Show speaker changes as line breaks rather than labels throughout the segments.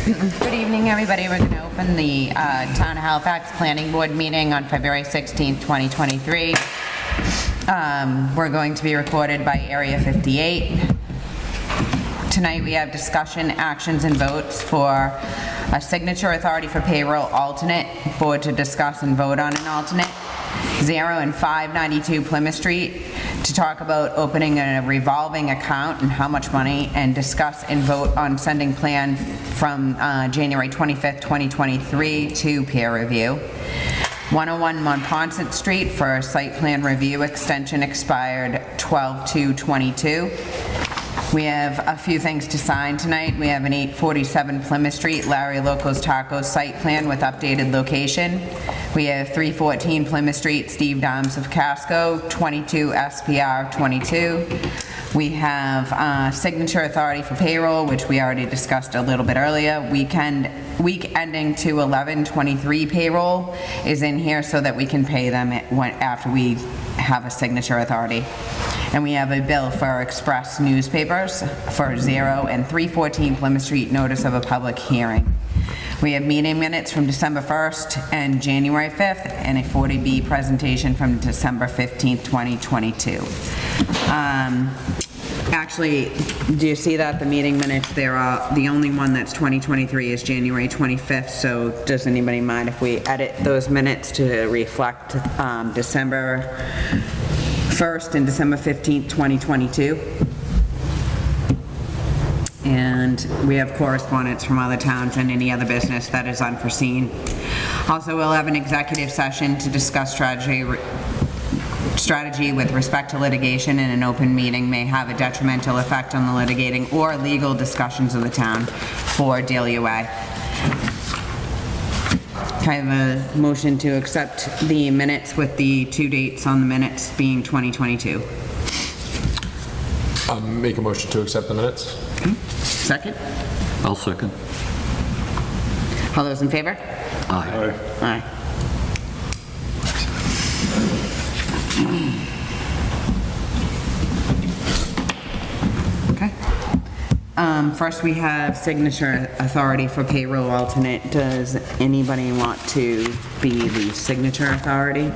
Good evening, everybody. We're going to open the Town of Halifax Planning Board meeting on February 16th, 2023. We're going to be recorded by Area 58. Tonight we have discussion, actions, and votes for a signature authority for payroll alternate, board to discuss and vote on an alternate, 0 and 592 Plymouth Street, to talk about opening a revolving account and how much money, and discuss and vote on sending plan from January 25th, 2023 to peer review. 101 Monpont Street for site plan review extension expired 12/2/22. We have a few things to sign tonight. We have an 847 Plymouth Street, Larry Loco's Tacos site plan with updated location. We have 314 Plymouth Street, Steve Dahms of Casco, 22 SPR 22. We have signature authority for payroll, which we already discussed a little bit earlier. Week ending to 11/23 payroll is in here so that we can pay them after we have a signature authority. And we have a bill for Express newspapers for 0 and 314 Plymouth Street, notice of a public hearing. We have meeting minutes from December 1st and January 5th, and a 40B presentation from December 15th, 2022. Actually, do you see that the meeting minutes, the only one that's 2023 is January 25th, so does anybody mind if we edit those minutes to reflect December 1st and December 15th, 2022? And we have correspondence from other towns and any other business that is unforeseen. Also, we'll have an executive session to discuss strategy with respect to litigation, and an open meeting may have a detrimental effect on the litigating or legal discussions of the town for DLUA. I have a motion to accept the minutes with the 2 dates on the minutes being 2022.
Make a motion to accept the minutes.
Okay. Second?
I'll second.
All those in favor?
Aye.
Aye. Okay. First we have signature authority for payroll alternate. Does anybody want to be the signature authority?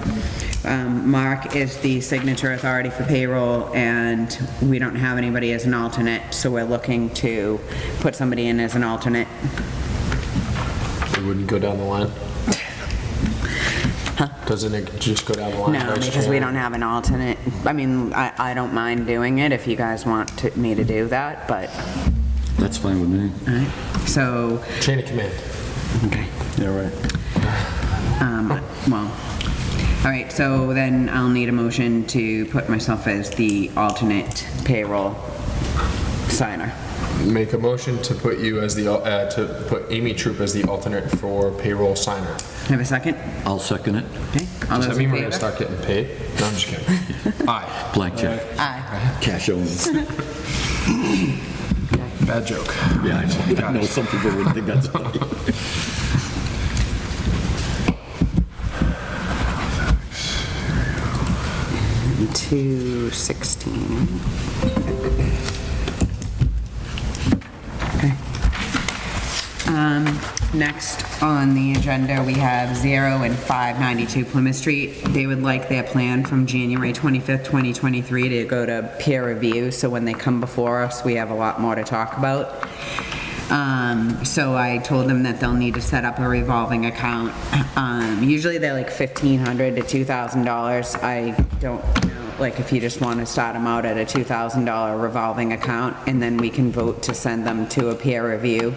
Mark is the signature authority for payroll, and we don't have anybody as an alternate, so we're looking to put somebody in as an alternate.
It wouldn't go down the line.
Huh?
Doesn't it just go down the line?
No, because we don't have an alternate. I mean, I don't mind doing it if you guys want me to do that, but...
That's fine with me.
All right, so...
Chain of command.
Okay.
Yeah, right.
Well, all right, so then I'll need a motion to put myself as the alternate payroll signer.
Make a motion to put you as the to put Amy Troop as the alternate for payroll signer.
Have a second?
I'll second it.
Okay. All
Does
those
that mean
in
we're gonna
favor?
start getting paid? No, I'm just kidding. Aye.
Blank check.
Aye.
Cash only.
Bad joke.
Yeah, I know some people wouldn't think that's funny.
216. Okay. Next on the agenda, we have 0 and 592 Plymouth Street. They would like their plan from January 25th, 2023 to go to peer review, so when they come before us, we have a lot more to talk about. So I told them that they'll need to set up a revolving account. Usually they're like $1,500 to $2,000. I don't know, like if you just want to start them out at a $2,000 revolving account, and then we can vote to send them to a peer review.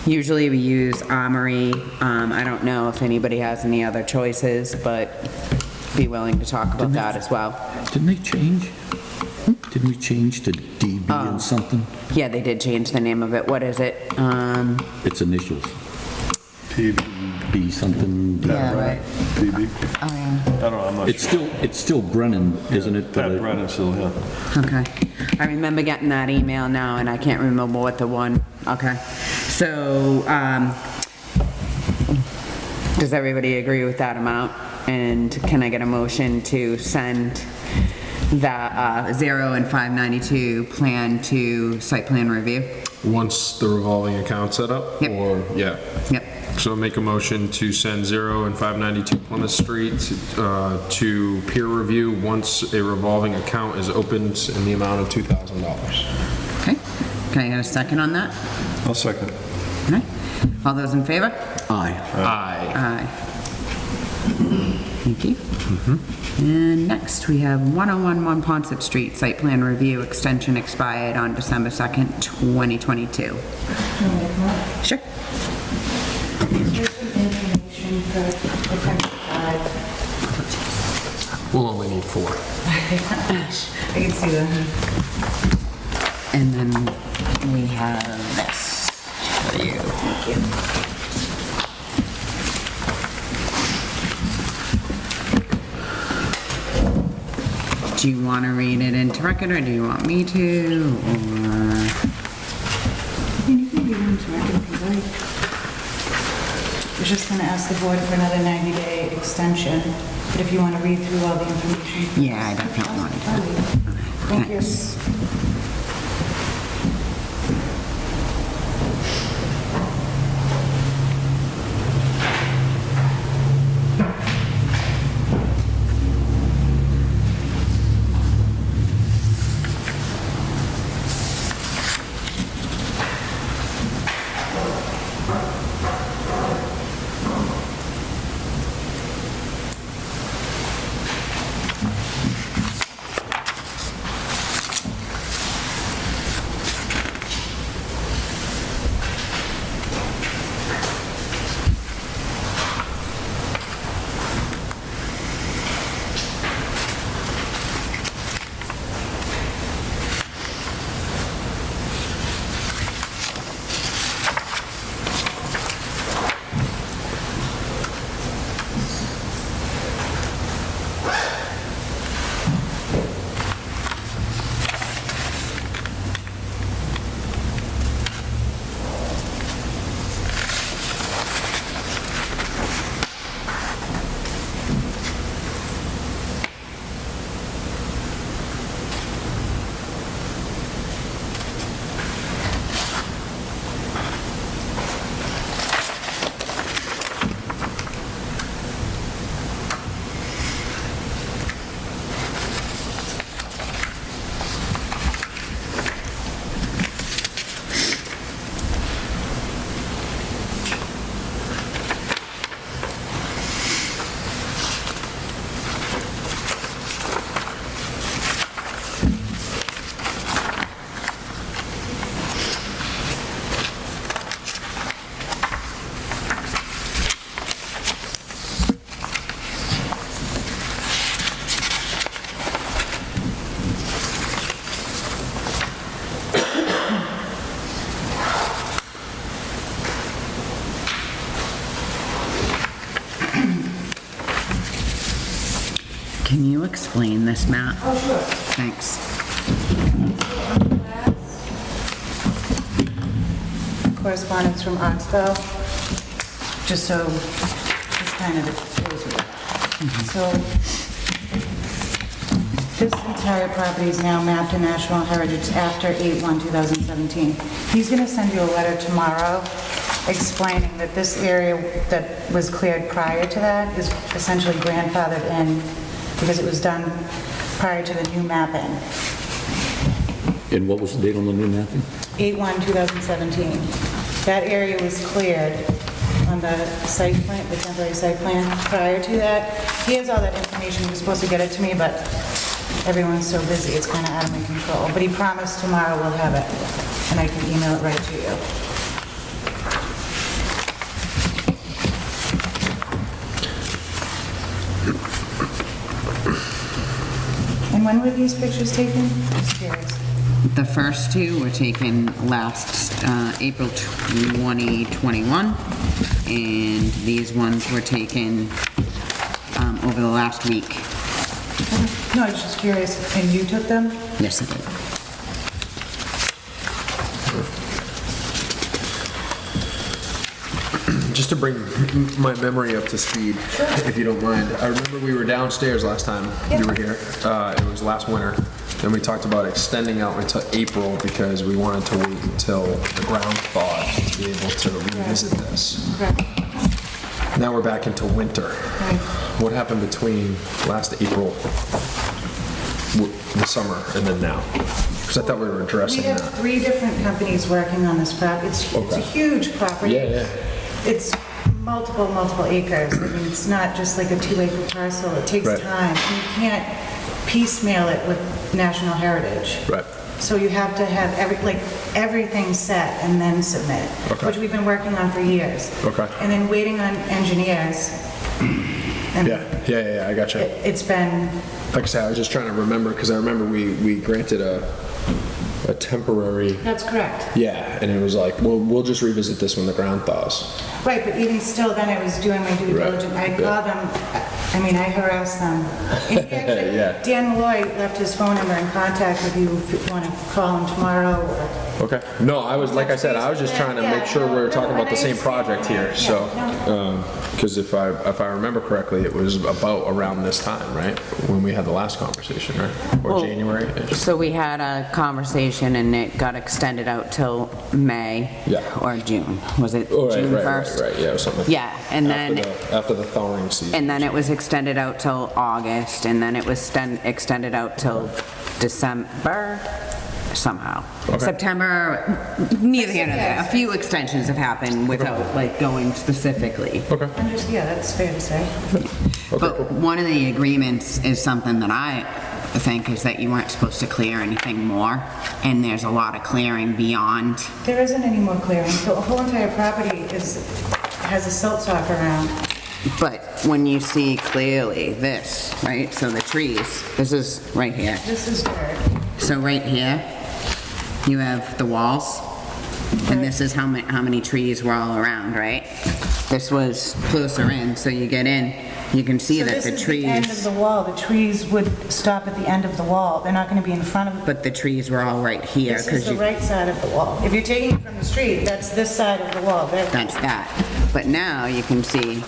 Usually we use Armory. I don't know if anybody has any other choices, but be willing to talk about that as well.
Didn't they change? Didn't we change to DB and something?
Yeah, they did change the name of it. What is it?
It's initials. TB something.
Yeah, right.
PB?
Oh, yeah.
I don't know, I'm not sure.
It's still Brennan, isn't it? But
Pat Brennan still, yeah.
Okay. I remember getting that email now, and I can't remember what the one. Okay. So, does everybody agree with that amount? And can I get a motion to send that 0 and 592 plan to site plan review?
Once the revolving account set up?
Yep.
Or, yeah.
Yep.
So make a motion to send 0 and 592 Plymouth Street to peer review once a revolving account is opened in the amount of $2,000.
Okay. Can I get a second on that?
I'll second.
All right. All those in favor?
Aye.
Aye.
Aye. Thank you. And next, we have 101 Monpont Street, site plan review extension expired on December 2nd, 2022. Sure.
Here's some information for potential 5.
We'll only need 4.
I can see that.
And then we have this for you.
Thank you.
Do you want to read it into record, or do you want me to, or?
I mean, you can read them to record if you like. I was just gonna ask the board for another 90-day extension, but if you want to read through all the information.
Yeah, I definitely want to.
I'll read it. Thank you.
Thanks. Can you explain this map?
Oh, sure.
Thanks.
Correspondence from Oxbow, just so, this kind of goes with that. So, this entire property is now mapped to National Heritage after 8/1/2017. He's gonna send you a letter tomorrow explaining that this area that was cleared prior to that is essentially grandfathered in because it was done prior to the new mapping.
And what was the date on the new mapping?
8/1/2017. That area was cleared on the site plan, the temporary site plan. Prior to that, he has all that information, he was supposed to get it to me, but everyone's so busy, it's kind of out of my control. But he promised tomorrow we'll have it, and I can email it right to you. And when were these pictures taken? Just curious.
The first two were taken last April 2021, and these ones were taken over the last week.
No, I was just curious, and you took them?
Yes, I did.
Just to bring my memory up to speed, if you don't mind. I remember we were downstairs last time you were here. It was last winter. And we talked about extending out until April because we wanted to wait until the ground thawed to be able to revisit this.
Correct.
Now we're back into winter.
Right.
What happened between last April, the summer, and then now? Because I thought we were addressing
We have
that.
3 different companies working on this property. It's a
Okay.
huge property.
Yeah.
It's multiple acres. I mean, it's not just like a 2-acre parcel. It takes
Right.
time. And you can't piecemeal it with national heritage.
Right.
So you have to have everything set and then submit,
Okay.
which we've been working on for years.
Okay.
And then waiting on engineers. And
Yeah, I got you.
It's been,
Like I said, I was just trying to remember, because I remember we granted a temporary,
that's correct.
yeah, and it was like, well, we'll just revisit this when the ground thaws.
Right, but even still, then I was doing my due
Right,
diligence. I
yeah.
called them, I mean, I harassed them. And he actually,
Yeah.
Dan Malloy left his phone number in contact with you if you want to call him tomorrow or...
Okay. No, I was, like I said, I was just trying to make sure we were talking about the same project here, so, because if I remember correctly, it was about around this time, right? When we had the last conversation, right? Or
Well,
January?
So we had a conversation and it got extended out till May.
Yeah.
Or June. Was it
Oh,
June
right,
1st?
right, yeah, it was something.
Yeah, and then,
After the thawing season.
and then it was extended out till August, and then it was extended out till December somehow.
Okay.
September, neither here nor there. A few extensions have happened without like going specifically.
Okay.
Yeah, that's fair to say.
But one of the agreements is something that I think is that you weren't supposed to clear anything more, and there's a lot of clearing beyond.
There isn't any more clearing. The whole entire property has a silt sock around.
But when you see clearly this, right, so the trees, this is right here.
This is dirt.
So right here, you have the walls, and this is how many trees were all around, right? This was closer in, so you get in, you can see that the
So this is the end of
trees,
the wall. The trees would stop at the end of the wall. They're not going to be in front of it.
but the trees were all right here,
This is
because
the right side of the wall. If you're taking it from the street, that's this side of the wall.
that's that. But now you can see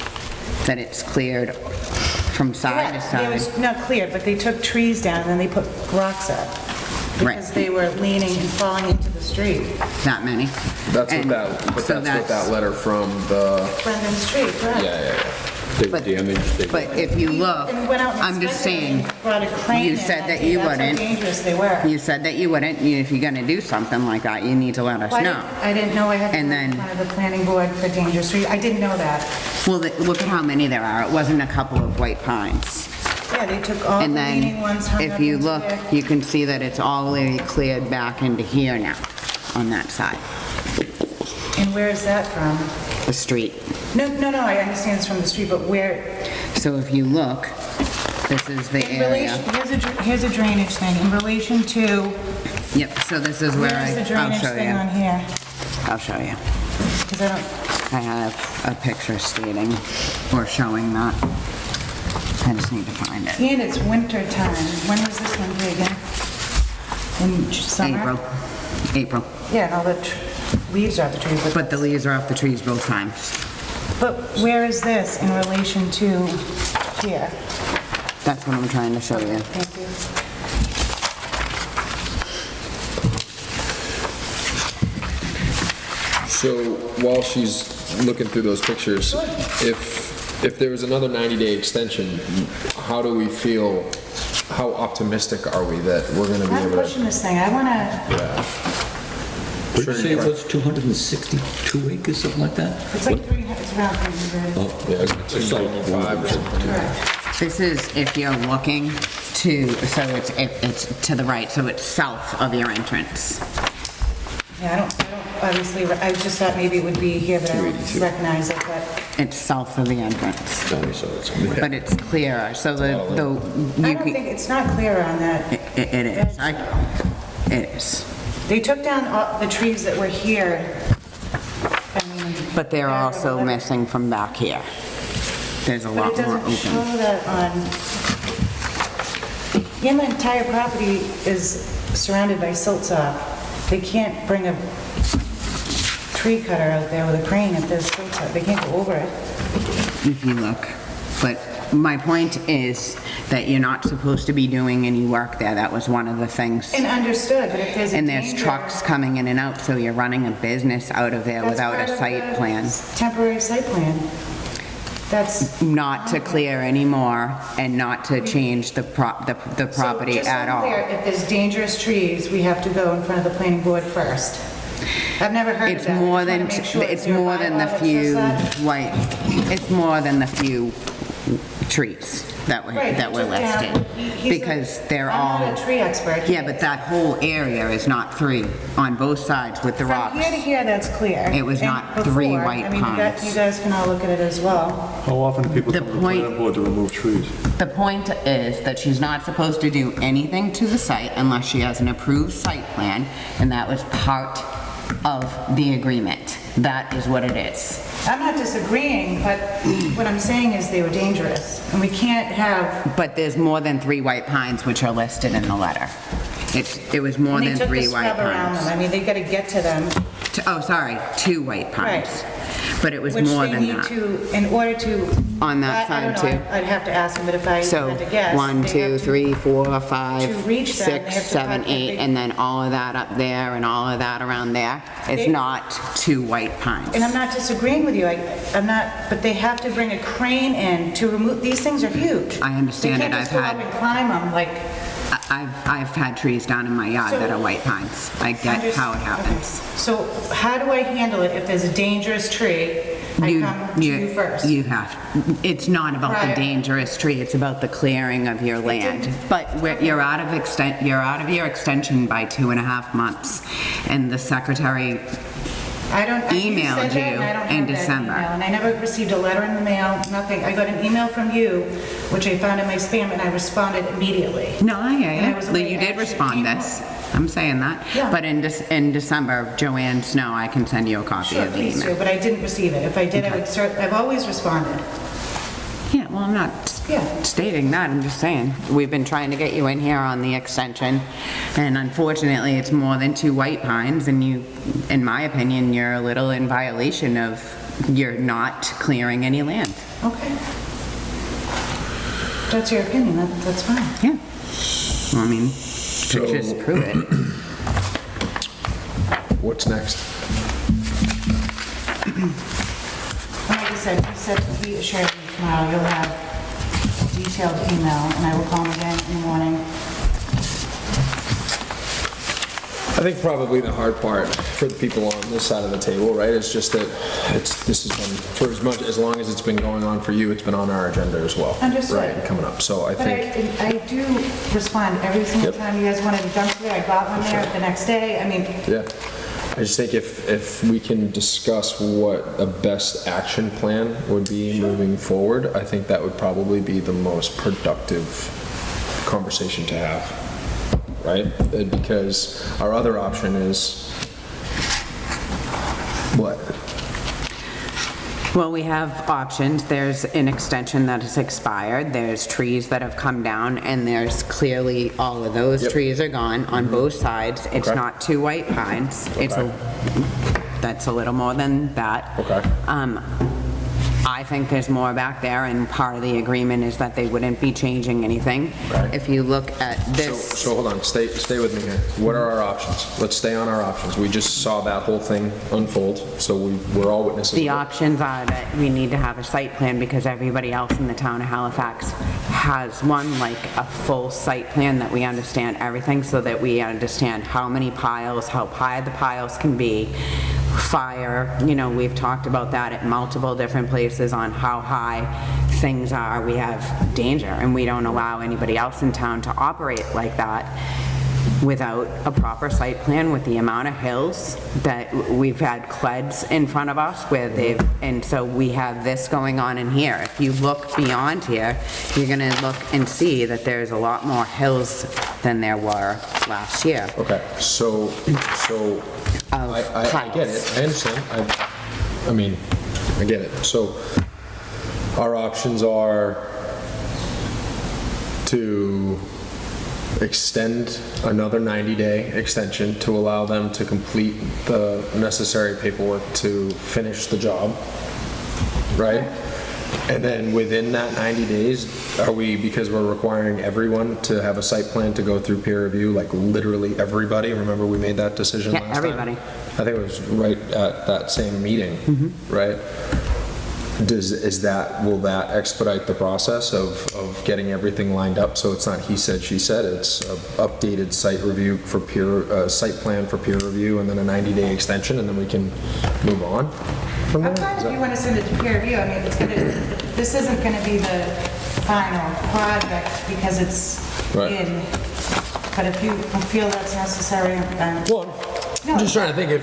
that it's cleared from side to
Correct. It
side.
was not clear, but they took trees down and then they put rocks up.
Right.
Because they were leaning and falling into the street.
That many.
That's
And
what that, but
so
that's what that letter from the,
Brendan Street, correct?
yeah.
They
But-
damaged, they...
But if you look,
And went out and
I'm just
inspected
saying,
and brought a crane
you
in
said
that
that
day.
you
That's
wouldn't.
how dangerous they were.
You said that you wouldn't. If you're gonna do something like that, you need to let us
Well,
know.
I didn't know I had to
And
go in
then-
front of the planning board for dangerous street. I didn't know that.
Well, look at how many there are. It wasn't a couple of white pines.
Yeah, they took all the
And
leaning
then,
ones, hung
if
up
you
into
look,
there.
you can see that it's all the way cleared back into here now, on that side,
And where is that from?
the street.
No, I understand it's from the street, but where,
So if you look, this is the
in relation,
area.
here's a drainage thing, in relation to,
Yep, so this is where
where's the
I'll
drainage
show
thing on
you.
here?
I'll show you.
Because I don't,
I have a picture stating or showing that. I just need to find it.
and it's winter time. When was this one taken? In summer?
April.
Yeah, and all the leaves are off the trees.
But the leaves are off the trees both times.
But where is this in relation to here?
That's what I'm trying to show you.
Thank you.
So while she's looking through those pictures, if there was another 90-day extension, how do we feel, how optimistic are we that we're gonna be
I'm
able to?
pushing this thing. I want to,
Yeah.
What did you say it was, 262 acres, something like that?
it's like 300, it's around 300.
Oh,
Yeah, it's 295 or something.
Correct.
This is if you're looking to, so it's to the right, so it's south of your entrance.
Yeah, I don't, obviously, I just thought maybe it would be here, but I don't
282.
recognize it, but
It's south of the entrance,
so it's...
but it's clearer, so
I
you
don't think,
can,
it's not clear on that.
it is. It is.
They took down all the trees that were here. I mean,
But they're also missing from back here. There's a
But
lot
it
more
doesn't show
open.
that on, and the entire property is surrounded by silt sock. They can't bring a tree cutter out there with a crane if there's silt sock. They can't go over it.
If you look. But my point is, that you're not supposed to be doing any work there. That was one of the things.
And understood, but if there's a
And there's
danger-
trucks coming in and out, so you're running a business out of there
That's
without
part
a
of
site
the
plan.
Temporary site plan. That's.
Not to clear anymore and not to change the property
So
at
just so I'm clear,
all.
if there's dangerous trees, we have to go in front of the planning board first. I've never heard of
It's
that. I
more
just wanna
than,
make sure.
it's
Is there a
more than the
bylaw that
few
says that?
white, it's more than the few trees that were,
Right,
that
he
were
took down-
listed.
he's a-
Because they're
I'm
all,
not a tree expert.
yeah, but that whole area is not 3 on both sides with the
From
rocks.
here to here, that's clear.
It was
And
not 3
before,
white
I mean,
pines.
you guys can all look at it as well.
How often do people
The
come to the
point-
planning board to remove trees?
The point is that she's not supposed to do anything to the site unless she has an approved site plan, and that was part of the agreement. That is what it is.
I'm not disagreeing, but what I'm saying is they were dangerous, and we can't have,
But there's more than 3 white pines which are listed in the letter. It was more
and they
than
took the
3 white
scrub around them.
pines.
I mean, they gotta get to them,
Oh, sorry, 2 white pines.
Right.
But it was
which
more
they
than
need
that.
to, in order to.
On that
I don't
side,
know,
too.
I'd have to ask them, but if I
So,
had to guess.
1,
they
2,
have to-
3, 4,
to
5,
reach them, they
6,
have to
7,
cut the
8,
big-
and then all of that up there and all of that around there. It's
They-
not 2 white pines.
And I'm not disagreeing with you, I'm not, but they have to bring a crane in to remove, these things are huge.
I understand
They
it.
can't just
I've
go up
had-
and climb them, like.
I've had trees down in my yard that are white pines. I get how it happens.
So how do I handle it if there's a dangerous tree? I come to you first.
You have, it's not about the
Right.
dangerous tree, it's about the clearing of your land. But you're out of your extension by 2.5 months. And the secretary,
I don't, you
emailed
said that,
you
and I don't
in
have that
December.
email, and I never received a letter in the mail, nothing. I got an email from you, which I found in my spam, and I responded immediately.
no, I hear
And I
you.
was
Well,
away,
you
I
did
actually
respond
came
this. I'm saying that.
Yeah.
But in December, Joanne Snow, I can send you a copy
Sure,
of the
please do,
email.
but I didn't receive it. If I did, I would I've always responded.
Yeah, well, I'm not
Yeah.
stating that, I'm just saying, we've been trying to get you in here on the extension, and unfortunately, it's more than 2 white pines, and you, in my opinion, you're a little in violation of, you're not clearing any land.
Okay. That's your opinion, that's fine.
Yeah. Well, I mean,
So-
pictures prove it.
What's next?
Like I said, he said to be assured of tomorrow, you'll have a detailed email, and I will call him again in the morning.
I think probably the hard part for the people on this side of the table, right, is just that this has been, for as long as it's been going on for you, it's been on our agenda as well.
Understood.
Right, and coming up, so I
But
think,
I do respond every single
Yep.
time you guys wanted a dumpster, I got one there the next day, I mean,
yeah. I just think if we can discuss what a best action plan would be moving forward, I think that would probably be the most productive conversation to have, right? Because our other option is, what?
Well, we have options. There's an extension that has expired, there's trees that have come down, and there's clearly, all of those
Yep.
trees are gone on both sides. It's
Okay.
not 2 white pines. It's
Okay.
that's a little more than that.
Okay.
I think there's more back there, and part of the agreement is that they wouldn't be changing anything.
Okay.
If you look at
So
this,
hold on, stay with me here. What are our options? Let's stay on our options. We just saw that whole thing unfold, so we're all witnesses of
the
it.
options are that we need to have a site plan because everybody else in the town of Halifax has one, like a full site plan that we understand everything, so that we understand how many piles, how high the piles can be, fire, we've talked about that at multiple different places on how high things are. We have danger, and we don't allow anybody else in town to operate like that without a proper site plan with the amount of hills that we've had CLEDs in front of us where and so we have this going on in here. If you look beyond here, you're gonna look and see that there's a lot more hills than there were last year.
Okay, so I get it, I understand, I mean, I get it. So our options are to extend another 90-day extension to allow them to complete the necessary paperwork to finish the job, right? And then within that 90 days, are we, because we're requiring everyone to have a site plan to go through peer review, like literally everybody? Remember we made that decision
Yeah,
last time?
everybody.
I think it was right at that same meeting, right? Will that expedite the process of getting everything lined up? So it's not he said, she said, it's a updated site review for site plan for peer review, and then a 90-day extension, and then we can move on from there?
I'm fine if you want to send it to peer review. I mean, this isn't going to be the final project because it's
Right.
in. But if you feel that's necessary,
Well, I'm just trying to think, if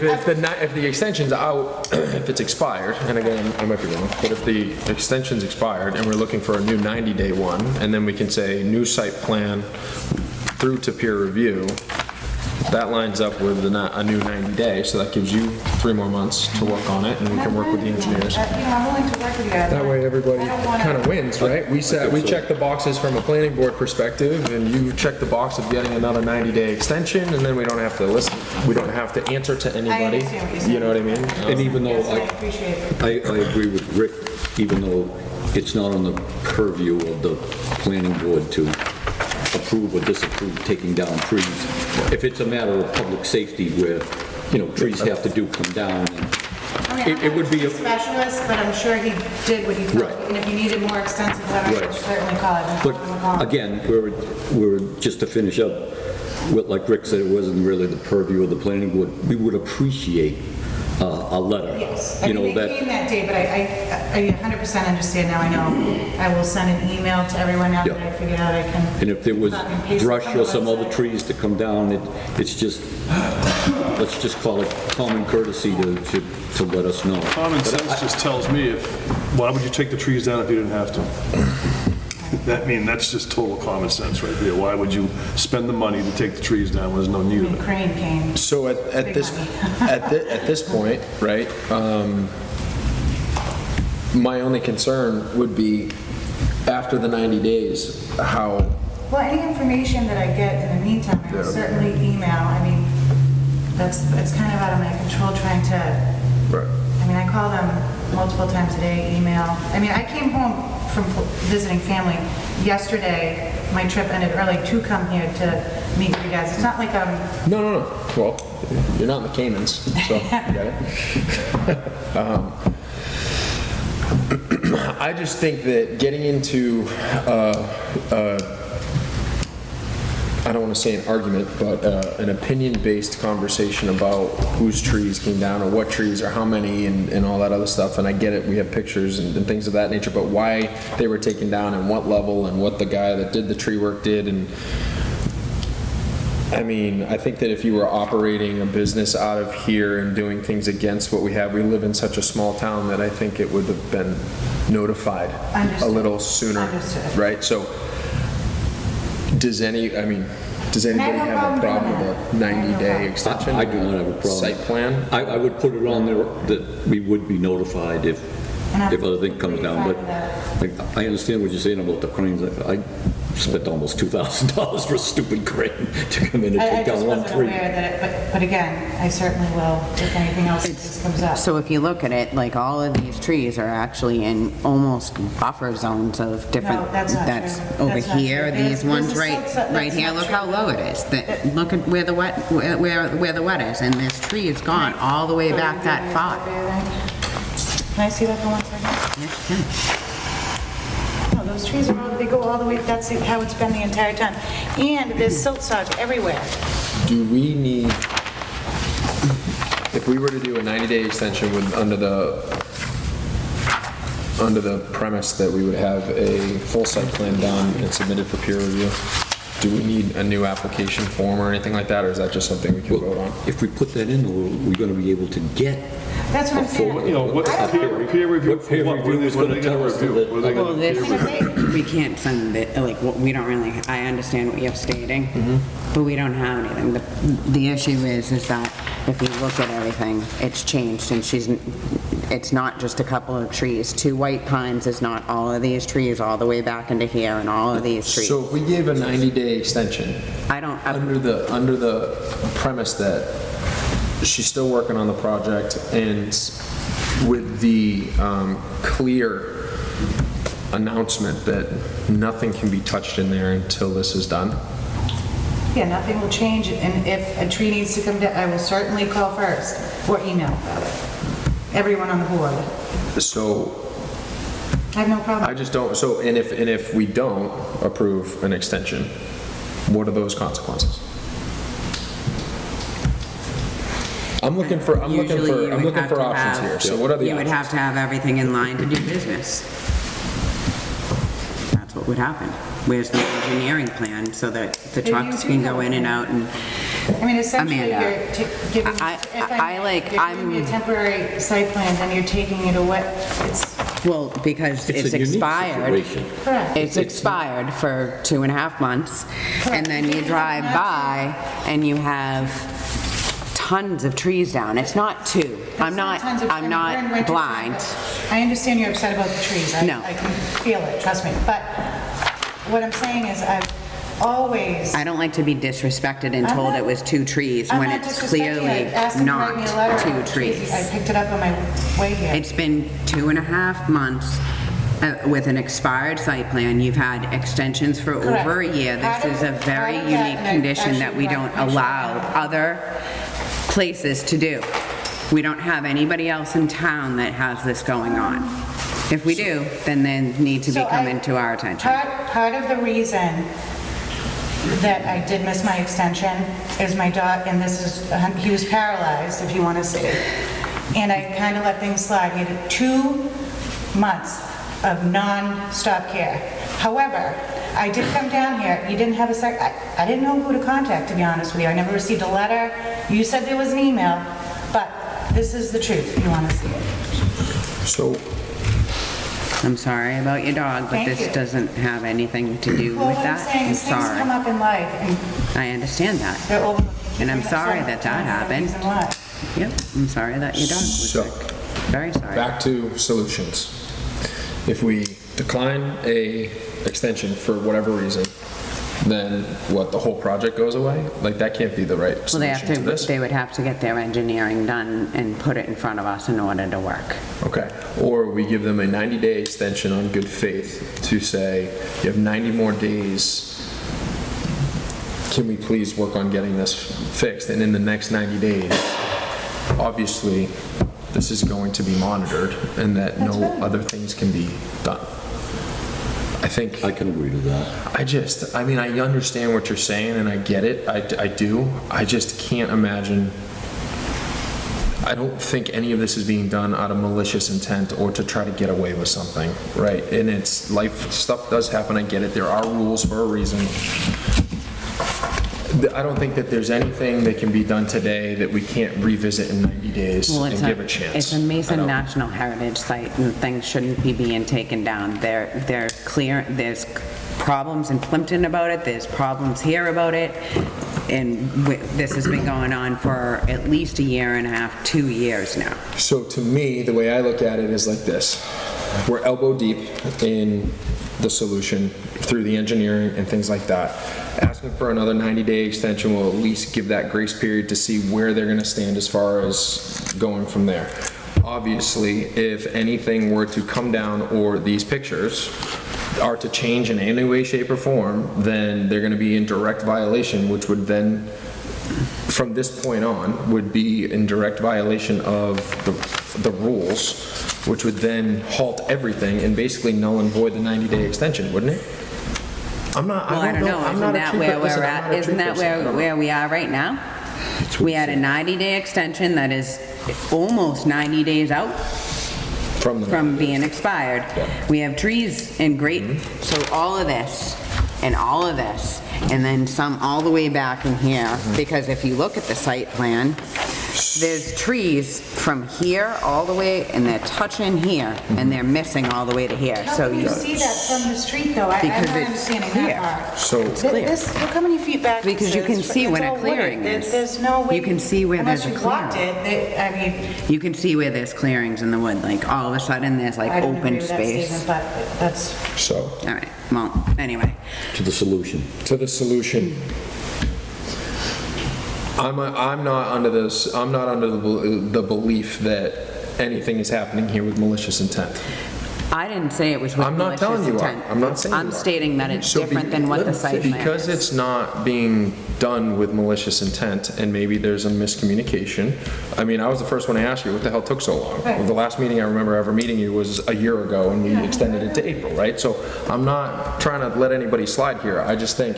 the extension's out, if it's expired, and again, I might be wrong, but if the extension's expired and we're looking for a new 90-day one, and then we can say new site plan through to peer review, that lines up with a new 90-day, so that gives you 3 more months to work on it, and we can work with the engineers.
I'm willing to work with you.
That way, everybody
I don't wanna-
kind of wins, right? We check the boxes from a planning board perspective, and you check the box of getting another 90-day extension, and then we don't have to listen. We don't have to answer to anybody.
understand what you're saying.
You know what I mean?
And even though
Yes, I appreciate it.
I agree with Rick, even though it's not on the purview of the planning board to approve or disapprove taking down trees. If it's a matter of public safety where, trees have to come down,
I mean,
it would be a...
I'm not a specialist, but I'm sure he did what he thought.
Right.
And if you needed more extensive letter, I
Right.
would certainly call it.
But again, we're just to finish up, like Rick said, it wasn't really the purview of the planning board. We would appreciate a letter.
Yes, I mean, they came that day, but I 100% understand now. I know I will send an email to everyone now that
Yeah.
I figured out I can.
And if there was
copy and paste it
brush
from
or
the
some other
website.
trees to come down, it's just, let's just call it common courtesy to let us know.
Common sense just tells me why would you take the trees down if you didn't have to? That's just total common sense right there. Why would you spend the money to take the trees down when there's no need
I
of
mean,
it?
Crane came.
So at
Big
this,
money.
at this point, right, my only concern would be after the 90 days, how,
Well, any information that I get in the meantime, I will
Yeah.
certainly email. I mean, it's kind of out of my control trying to, I mean, I call them multiple times a day, email. I mean, I came home from visiting family yesterday. My trip ended early to come here to meet with you guys. It's not like I'm,
no. Well, you're not in the Caymans, so you get it. I just think that getting into, I don't want to say an argument, but an opinion-based conversation about whose trees came down or what trees or how many and all that other stuff. And I get it, we have pictures and things of that nature, but why they were taken down and what level and what the guy that did the tree work did. And I mean, I think that if you were operating a business out of here and doing things against what we have, we live in such a small town that I think it would have been notified a
Understood.
little sooner.
Understood.
Right? So does anybody have a problem with a 90-day extension?
I do not have a problem.
Site plan?
I would put it on there that we would be notified if other thing comes down, but I understand what you're saying about the cranes. I spent almost $2,000 for a stupid crane to come in and
I
take
just
down one
wasn't
tree.
aware that it, but again, I certainly will if anything else just comes up.
So if you look at it, like all of these trees are actually in almost buffer zones of different.
No, that's not true.
Over
That's not
here,
true.
these
There's
ones
a
right,
subset
right
that's
here,
not
look how
true.
low it is. Look at where the wet is, and this tree is gone all the way back that far.
Can I see that for 1 second?
Yes, you can.
No, those trees are all, they go all the way, that's how it's been the entire time. And there's silt sog everywhere.
Do we need, if we were to do a 90-day extension under the premise that we would have a full site plan done and submitted for peer review, do we need a new application form or anything like that, or is that just something we can vote on?
If we put that in, we're going to be able to get
That's what I'm saying.
You know, what's the peer review?
What peer
for what?
review is
What are
gonna
they gonna
tell us
review?
that-
What are they
Well,
gonna
this,
peer review?
we can't send it, like, we don't really, I understand what you're stating, but we don't have anything. The issue is that if you look at everything, it's changed, and it's not just a couple of trees. 2 white pines is not all of these trees, all the way back into here, and all of these trees.
So if we gave a 90-day extension, under the premise that she's still working on the project and with the clear announcement that nothing can be touched in there until this is done?
Yeah, nothing will change, and if a tree needs to come down, I will certainly call first, or email about it. Everyone on the board.
So
I have no problem.
I just don't, so, and if we don't approve an extension, what are those consequences? I'm looking for
Usually you would have to
options
have-
here, so what are the
You would
options?
have to have everything in line to do business. That's what would happen. Where's the engineering plan so that the
Maybe you
trucks
do
can
have
go
a
in and
plan.
out and,
I mean, essentially,
Amanda,
you're giving, if
I like-
you're giving me a temporary site plan, then you're taking it away. It's
well, because
It's
it's
a unique
expired.
situation.
correct.
It's expired for 2.5 months, and then you drive by and you have tons of trees down. It's not two. I'm not
Tons of- I mean, we're in winter time,
blind.
but I understand you're upset about the trees.
No.
I can feel it, trust me. But what I'm saying is I've always,
I don't like to be disrespected and
I'm
told
not-
it was 2 trees
I'm
when
not
it's
disrespecting
clearly
it. I asked him to write me a letter
not 2
about
trees.
I picked it up on my way here.
It's been 2.5 months with an expired site plan. You've had extensions for
Correct.
over a year.
Part
This
of-
is a very
part of that,
unique
and I
condition that
actually
we
want
don't
to make sure
allow
that-
other places to do. We don't have anybody else in town that has this going on. If we do, then they need to be
So
coming to our attention.
Part of the reason that I did miss my extension is my dog, and this is, he was paralyzed, if you want to see. And I kind of let things slide. He had 2 months of non-stop care. However, I did come down here, you didn't have I didn't know who to contact, to be honest with you. I never received a letter. You said there was an email, but this is the truth, if you want to see it.
So,
I'm sorry about your dog, but
Thank
this
you.
doesn't have anything to do
Well,
with
what I'm
that.
saying
I'm
is things come
sorry.
up in life, and
I understand that.
they're overlooked.
And I'm sorry that that happened.
Reason why.
Yep, I'm sorry that your dog was
So-
sick. Very sorry.
back to solutions. If we decline a extension for whatever reason, then what, the whole project goes away? Like, that can't be the right
Well, they have
solution to
to,
this.
they would have to get their engineering done and put it in front of us in order to work.
Okay, or we give them a 90-day extension on good faith to say, you have 90 more days, can we please work on getting this fixed? And in the next 90 days, obviously, this is going to be monitored and that no other things can be done. I think,
I can agree to that.
I mean, I understand what you're saying and I get it, I do. I just can't imagine, I don't think any of this is being done out of malicious intent or to try to get away with something, right? And it's, life, stuff does happen, I get it, there are rules for a reason. I don't think that there's anything that can be done today that we can't revisit in 90 days
Well,
and give a chance.
It's a
I
Mason
don't-
National Heritage Site and things shouldn't be being taken down. They're clear, there's problems in Plimpton about it, there's problems here about it, and this has been going on for at least 1.5 years, 2 years now.
So to me, the way I look at it is like this. We're elbow deep in the solution through the engineering and things like that. Asking for another 90-day extension will at least give that grace period to see where they're gonna stand as far as going from there. Obviously, if anything were to come down or these pictures are to change in any way, shape, or form, then they're gonna be in direct violation, which would then, from this point on, would be in direct violation of the rules, which would then halt everything and basically null and void the 90-day extension, wouldn't it?
Well, I don't know,
I'm
isn't
not a
that
tree
where
per-
we're
listen, I'm
at?
not a tree
Isn't that
person. I don't know.
where we are right now? We had a 90-day extension that is almost 90 days out
From the.
from being expired. We have trees in great,
Mm-hmm.
so all of this, and all of this, and then some all the way back in here,
Mm-hmm.
because if you look at the site plan, there's trees from here all the way, and they're touching here,
Mm-hmm.
and they're missing all the way to here,
How
so
can you
you,
see that from the street, though? I'm
Because
not
it's
understanding
clear.
that part.
So,
clear.
Look how many feet back this
Because you
is.
can see
It's
when a
all wooded.
clearing is.
There's no way.
You can see where there's a
Unless you blocked
clearing.
it, I mean,
you can see where there's clearings in the wood, like all of a sudden there's like
I don't agree
open
with that statement,
space.
but that's,
so,
All right, well, anyway.
To the solution.
to the solution. I'm not under this, I'm not under the belief that anything is happening here with malicious intent.
I didn't say it was with
I'm not
malicious
telling you are.
intent.
I'm not saying you
I'm
are.
stating that it's
So
different than what the site plan
Because
is.
it's not being done with malicious intent, and maybe there's a miscommunication. I mean, I was the first one to ask you, what the hell took so long?
Right.
The last meeting I remember ever meeting you was a year ago, and we extended it to April, right? So I'm not trying to let anybody slide here. I just think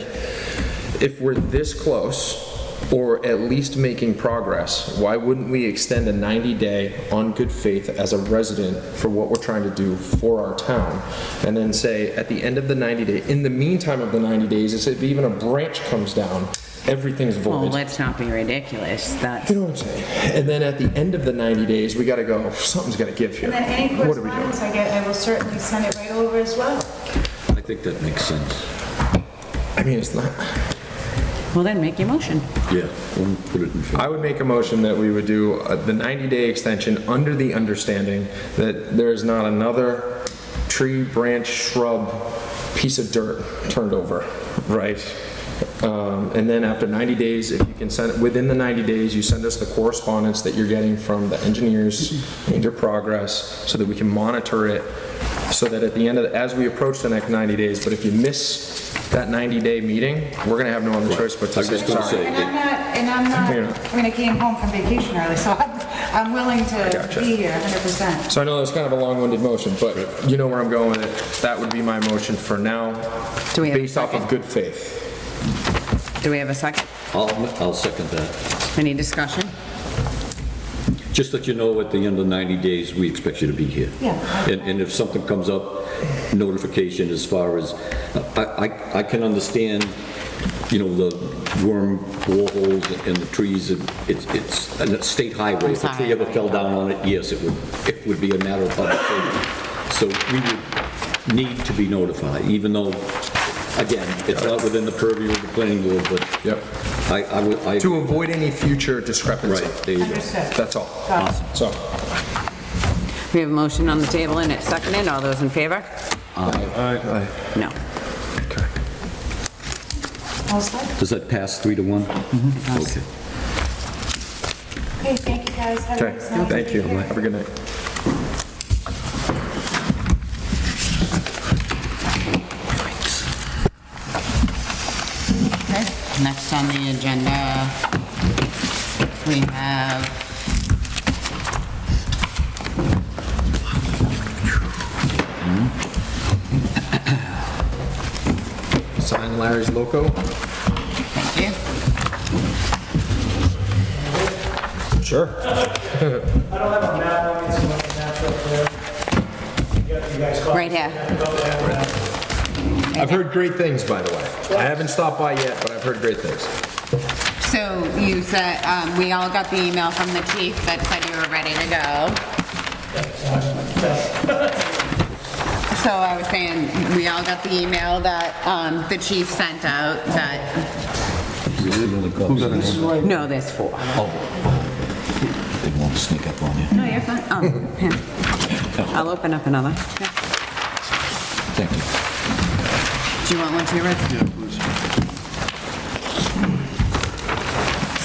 if we're this close, or at least making progress, why wouldn't we extend a 90-day on good faith as a resident for what we're trying to do for our town? And then say, at the end of the 90 day, in the meantime of the 90 days, if even a branch comes down, everything's
Well,
void.
let's not be ridiculous. That's,
You know what I'm saying? And then at the end of the 90 days, we gotta go, something's gotta give here.
And then any
What are we doing?
correspondence I get, I will certainly send it right over as well.
I think that makes sense.
I mean, it's not,
well, then make your motion.
Yeah, we'll put it in.
I would make a motion that we would do the 90-day extension under the understanding that there's not another tree, branch, shrub, piece of dirt turned over, right? And then after 90 days, if you can send, within the 90 days, you send us the correspondence that you're getting from the engineers and your progress so that we can monitor it, so that at the end of, as we approach the next 90 days, but if you miss that 90-day meeting, we're gonna have no other choice but to
I was
say,
just gonna
sorry.
say,
And I'm not, I mean, I came home from vacation early, so I'm willing to
Gotcha.
be here 100%.
So I know that's kind of a long-winded motion, but you know where I'm going with it. That would be my motion for now,
Do we have a
based off of
second?
good faith.
Do we have a second?
I'll second that.
Any discussion?
Just that you know, at the end of 90 days, we expect you to be here.
Yeah.
And if something comes up, notification as far as, I can understand, you know, the worm boreholes and the trees, and it's a state highway. If a tree ever fell down on it, yes, it would be a matter of public safety. So we would need to be notified, even though, again, it's not within the purview of the planning board, but
Yep.
I.
To avoid any future discrepancy.
Right, there you go.
Understood.
That's all.
Got it.
So,
We have a motion on the table and it's seconded. All those in favor? No.
All set?
Does that pass 3-1? Okay.
Okay, thank you guys. Have a
okay,
nice night.
thank you.
Take care.
Have a good night.
Okay, next on the agenda, we have
Sign Larry's logo.
thank you.
Sure.
I don't have a map on me, so the map's up there. You guys caught
Right here.
I've heard great things, by the way. I haven't stopped by yet, but I've heard great things.
So you said, we all got the email from the chief that said you were ready to go. So I was saying, we all got the email that the chief sent out that,
Is this the only copy?
no, there's 4.
They won't sneak up on you.
No, you're fine. Here. I'll open up another. Yeah.
Thank you.
Do you want one too, Rich?
Yeah, please.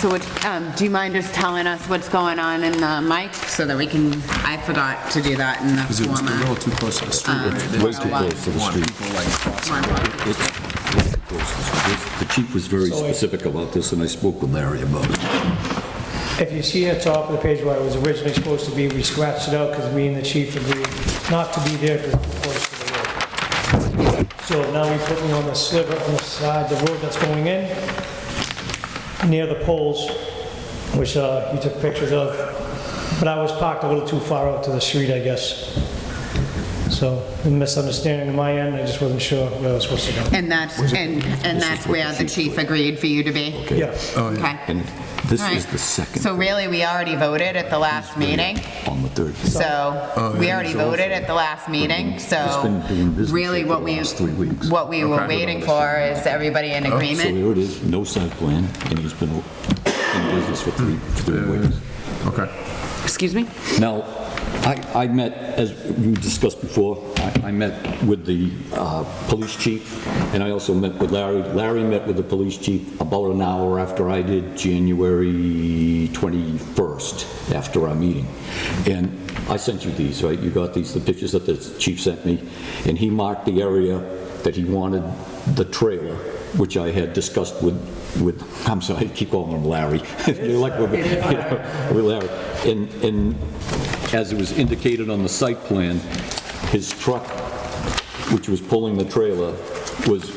So what, do you mind just telling us what's going on in the mic so that we can, I forgot to do that in the
Because it was a
format.
little too close to the street.
Um,
Way too close to the street. It's way too close to the street. The chief was very specific about this, and I spoke with Larry about it.
If you see at the top of the page where it was originally supposed to be, we scratched it out because me and the chief agreed not to be there because it's close to the road. So now we put me on the sliver on the side, the road that's going in, near the poles, which he took pictures of. But I was parked a little too far out to the street, I guess. So, a misunderstanding on my end, I just wasn't sure where I was supposed to go.
And that's, and that's where the chief agreed for you to be?
Yeah.
Okay.
And this
All right.
is the second.
So really, we already voted at the last meeting?
On the third.
So, we already voted at the last meeting, so
been doing business
really
for
what
the
we,
last 3 weeks.
what we were waiting for is everybody in
So
agreement?
there it is, no site plan, and he's been in business for three weeks.
Okay.
Excuse me?
Now, I met, as we discussed before, I met with the police chief, and I also met with Larry. Larry met with the police chief about an hour after I did, January 21st, after our meeting. And I sent you these, right? You got these, the pictures that the chief sent me, and he marked the area that he wanted the trailer, which I had discussed with I'm sorry, I keep calling him Larry. You're like, with Larry. And as it was indicated on the site plan, his truck, which was pulling the trailer, was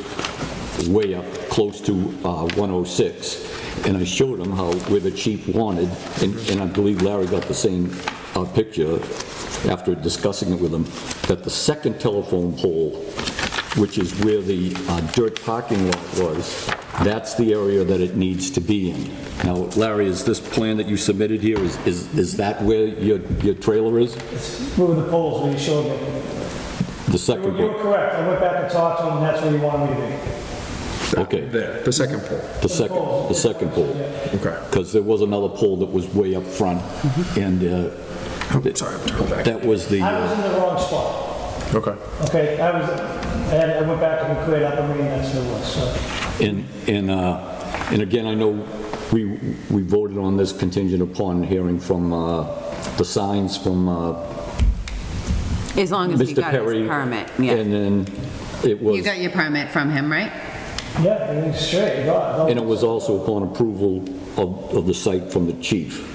way up close to 106. And I showed him where the chief wanted, and I believe Larry got the same picture after discussing it with him, that the second telephone pole, which is where the dirt parking lot was, that's the area that it needs to be in. Now, Larry, is this plan that you submitted here, is that where your trailer is?
Where were the poles where you showed me?
The second
You were
pole?
correct. I went back and talked to him, and that's where he wanted me to be.
Okay,
There, the second pole.
the second pole.
Okay.
Because there was another pole that was way up front, and
Sorry, I'm turning back.
that was the,
I was in the wrong spot.
Okay.
Okay, I went back and cleared up, I mean, that's what it was, so.
and again, I know we voted on this contingent upon hearing from the signs from
As long as you
Mr.
got
Perry.
his permit, yeah.
And then it was,
You got your permit from him, right?
Yeah, everything's straight, you got it.
and it was also upon approval of the site from the chief.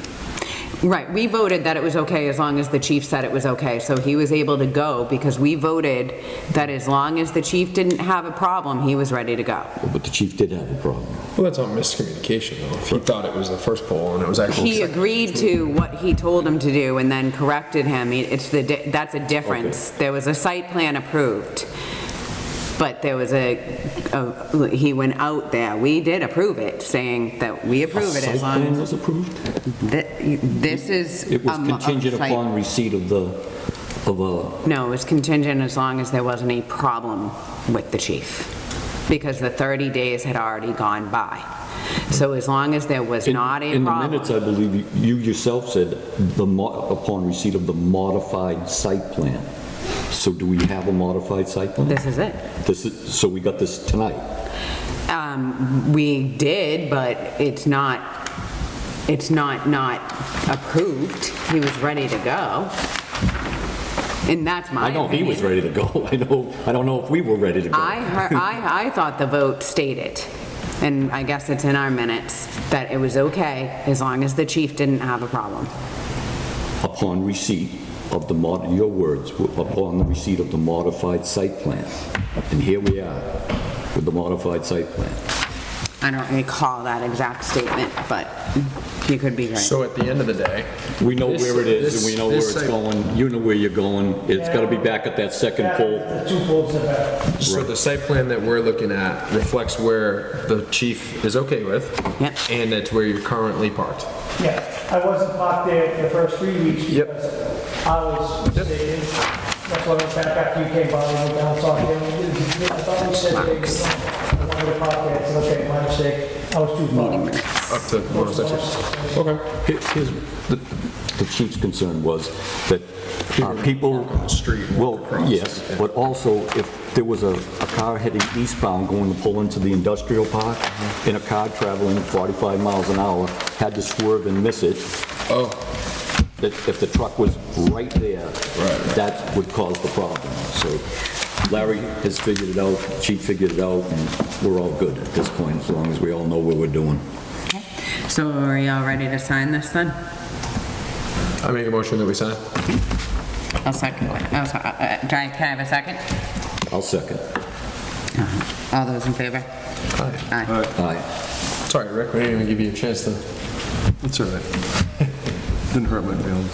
Right, we voted that it was okay as long as the chief said it was okay, so he was able to go because we voted that as long as the chief didn't have a problem, he was ready to go.
But the chief did have a problem.
Well, that's on miscommunication, though. If he thought it was the first pole and it was actually...
He agreed to what he told him to do and then corrected him. That's a difference. There was a site plan approved, but there was he went out there. We did approve it, saying that we approve it as
Site
long
plan
as...
was approved?
This is...
It was
a
contingent
site-
upon receipt of
No, it was contingent as long as there wasn't a problem with the chief, because the 30 days had already gone by. So as long as there was not a
in the
problem...
minutes, I believe you yourself said upon receipt of the modified site plan. So do we have a modified site plan?
This is it.
So we got this tonight?
We did, but it's not approved. He was ready to go. And that's my
I know he was
opinion.
ready to go. I don't know if we were ready to go.
I thought the vote stated, and I guess it's in our minutes, that it was okay as long as the chief didn't have a problem.
Upon receipt of your words, upon the receipt of the modified site plan. And here we are with the modified site plan.
I don't recall that exact statement, but you could be right.
So at the end of the day...
We know where it is, and we know where
this
it's
site-
going. You know where you're going. It's got to be back at that second pole.
The two poles are back.
So the site plan that we're looking at reflects where the chief is okay with.
Yep.
And it's where you're currently parked.
Yeah, I wasn't parked there for the first 3 weeks
Yep.
because I was staying. That's why I went back after you came by and went down and talked to him. I thought you said they wanted to park there. I said, okay, my mistake. I was too far.
Up to 106. Okay.
The chief's concern was that people...
On the street.
Well,
walk across.
yes, but also if there was a car heading eastbound going to pull into the industrial park, and a car traveling 45 miles an hour had to swerve and miss it,
Oh,
that if the truck was right there, that would cause the problem. So Larry has figured it out, Chief figured it out, and we're all good at this point, as long as we all know what we're doing.
Okay. So are y'all ready to sign this then?
I make a motion that we sign.
I'll second it. Oh, sorry. Can I have a second?
I'll second.
All those in favor?
Aye.
Aye.
Aye.
Sorry, Rick, we didn't even give you a chance to...
That's all right. Didn't hurt my feelings.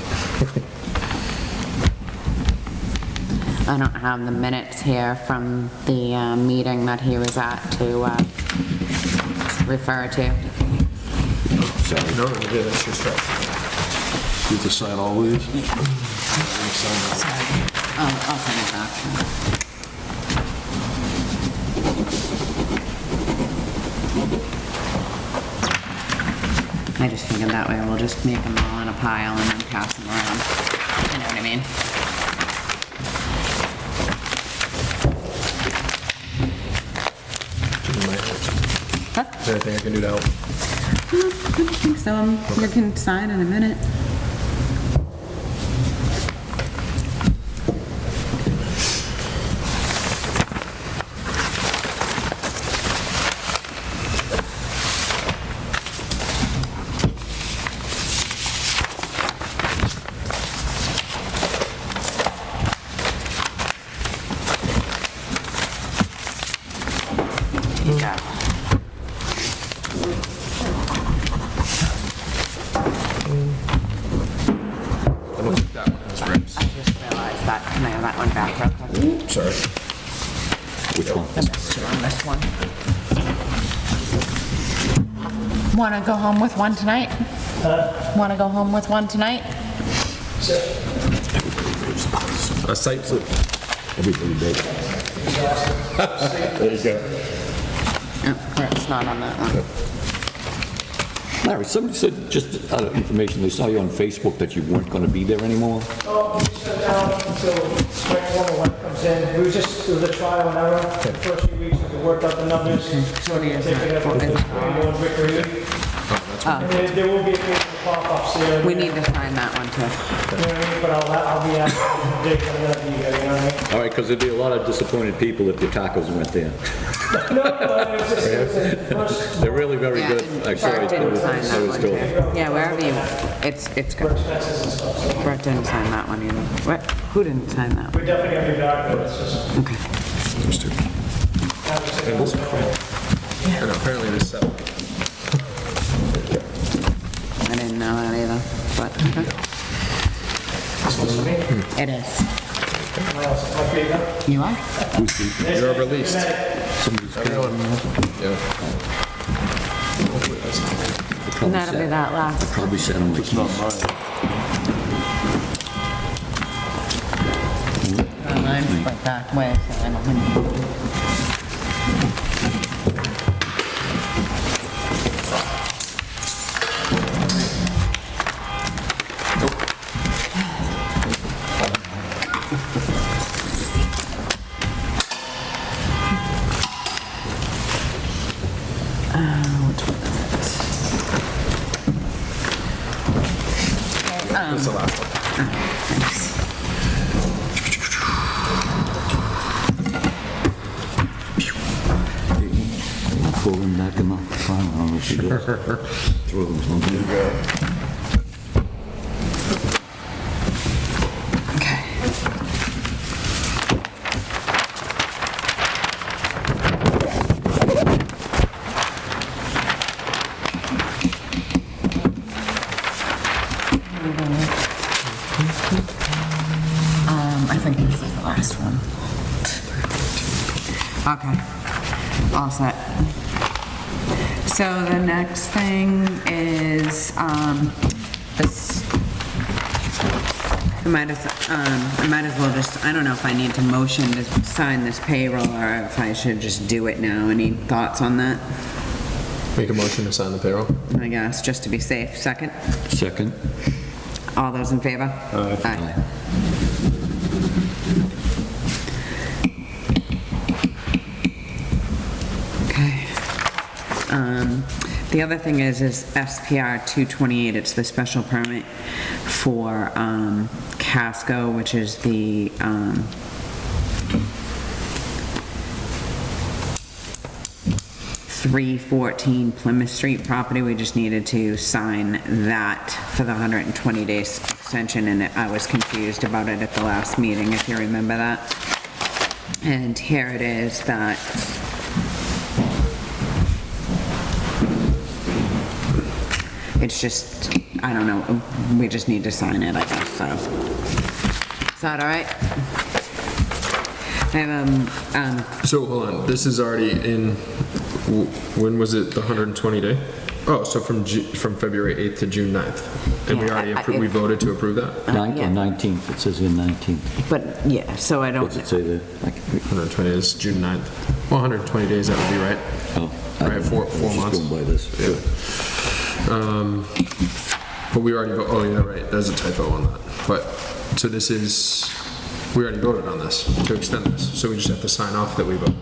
I don't have the minutes here from the meeting that he was at to refer to.
Sorry. No, yeah, that's just right.
You have to sign all of these?
I'll send it back. I just figured that way we'll just make them all in a pile and then pass them around. You know what I mean? Huh?
Is there anything I can do to help?
I think so. You can sign in a minute. Yeah.
I don't think that one has rips.
I just realized that. Can I have that one back real quick?
Sorry.
Which one?
I missed you on this one. Want to go home with one tonight? Want to go home with one tonight?
A site plan.
Everybody big.
There you go.
Oh, it's not on that one.
Larry, somebody said, just out of information, they saw you on Facebook that you weren't going to be there anymore.
Oh, we shut down until spring one comes in. We were just, it was a trial and error. The first few weeks, we worked out the numbers. So
What is
take it
that?
up with this brand new Rick Reed. And there will be a few pop-ups here.
We need to sign that one too.
You know what I mean? But I'll be asking Dick and another you guys, you know what I mean?
All right, because there'd be a lot of disappointed people if your tacos went there.
No, it was just, it was the first
They're really very
Yeah,
good. I saw
Bert
it.
didn't sign
I
that
was
one
told.
too. Yeah, wherever you, it's good.
expenses and stuff, so
Bert didn't sign that one either. What? Who didn't sign that one?
we're definitely gonna be back, but it's just.
Okay.
I know, apparently this set.
I didn't know that either, but okay. It is. You are?
You're released.
Somebody's
Everyone. Yeah. Hopefully that's not.
And that'll be that last.
Probably sat on my keys.
Mine's split that way, so I don't think.
That's the last one.
Throw them back in the front, I don't know if you do. Throw them something.
Okay. I think this is the last one. Okay, all set. So the next thing is, this, I might as well just, I don't know if I need to motion to sign this payroll or if I should just do it now. Any thoughts on that?
Make a motion to sign the payroll.
I guess, just to be safe. Second?
Second.
All those in favor? Aye. Okay. The other thing is SPR 228, it's the special permit for Casco, which is the 314 Plymouth Street property. We just needed to sign that for the 120 days extension, and I was confused about it at the last meeting, if you remember that. And here it is that it's just, I don't know, we just need to sign it, I guess, so. Is that all right? I have,
So hold on, this is already in, when was it, the 120 day? Oh, so from February 8th to June 9th. And we
Yeah,
already we voted to approve that?
9th
yeah.
or 19th? It says here 19th.
but, yeah, so I don't,
What's it say there?
120 is June 9th. Well, 120 days, that would be right.
Oh.
Right, four
I was
months.
just going by this.
Yeah. But we already, oh yeah, right, there's a typo on that. But, so this is, we already voted on this, to extend this, so we just have to sign off that we vote.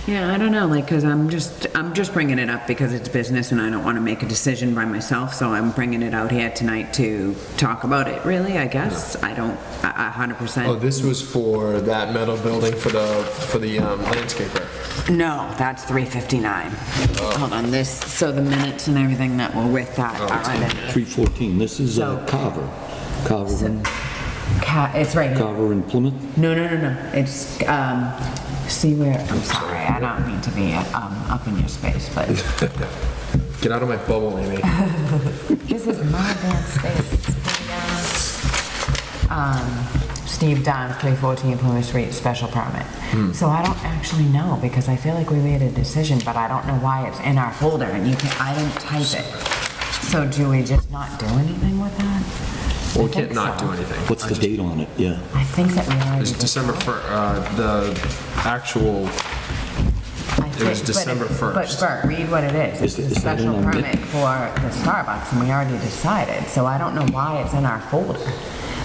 Yeah, I don't know, like, because I'm just bringing it up because it's business and I don't want to make a decision by myself, so I'm bringing it out here tonight to talk about it, really, I guess. I don't, 100%.
Oh, this was for that metal building for the landscaper.
No, that's 359. Hold on, this, so the minutes and everything that were with that are underneath.
314, this is
So-
Carver.
It's right here.
Carver in Plymouth?
No. It's, see where, I'm sorry, I don't mean to be up in your space, but
Get out of my bubble, Amy.
this is my damn space. Steve Don, 314 Plymouth Street, special permit. So I don't actually know, because I feel like we made a decision, but I don't know why it's in our folder, and I didn't type it. So do we just not do anything with that?
Well, we
I
can't
think
not
so.
do anything.
What's the date on it? Yeah.
I think that we already
It's
did
December
that.
1st, the actual, it was December 1st.
But Bert, read what it is. It's a
Is that
special
in our
permit for the Starbucks, and we already decided, so I don't know why it's in our folder.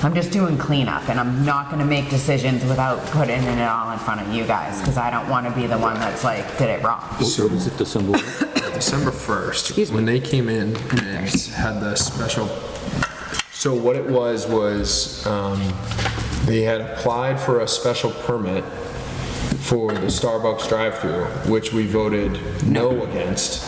I'm just doing cleanup, and I'm not gonna make decisions without putting it all in front of you guys, because I don't wanna be the one that's like, did it wrong.
What is it, December what?
December 1st, when they came in and had the special, so what it was, they had applied for a special permit for the Starbucks drive-through, which we voted no against,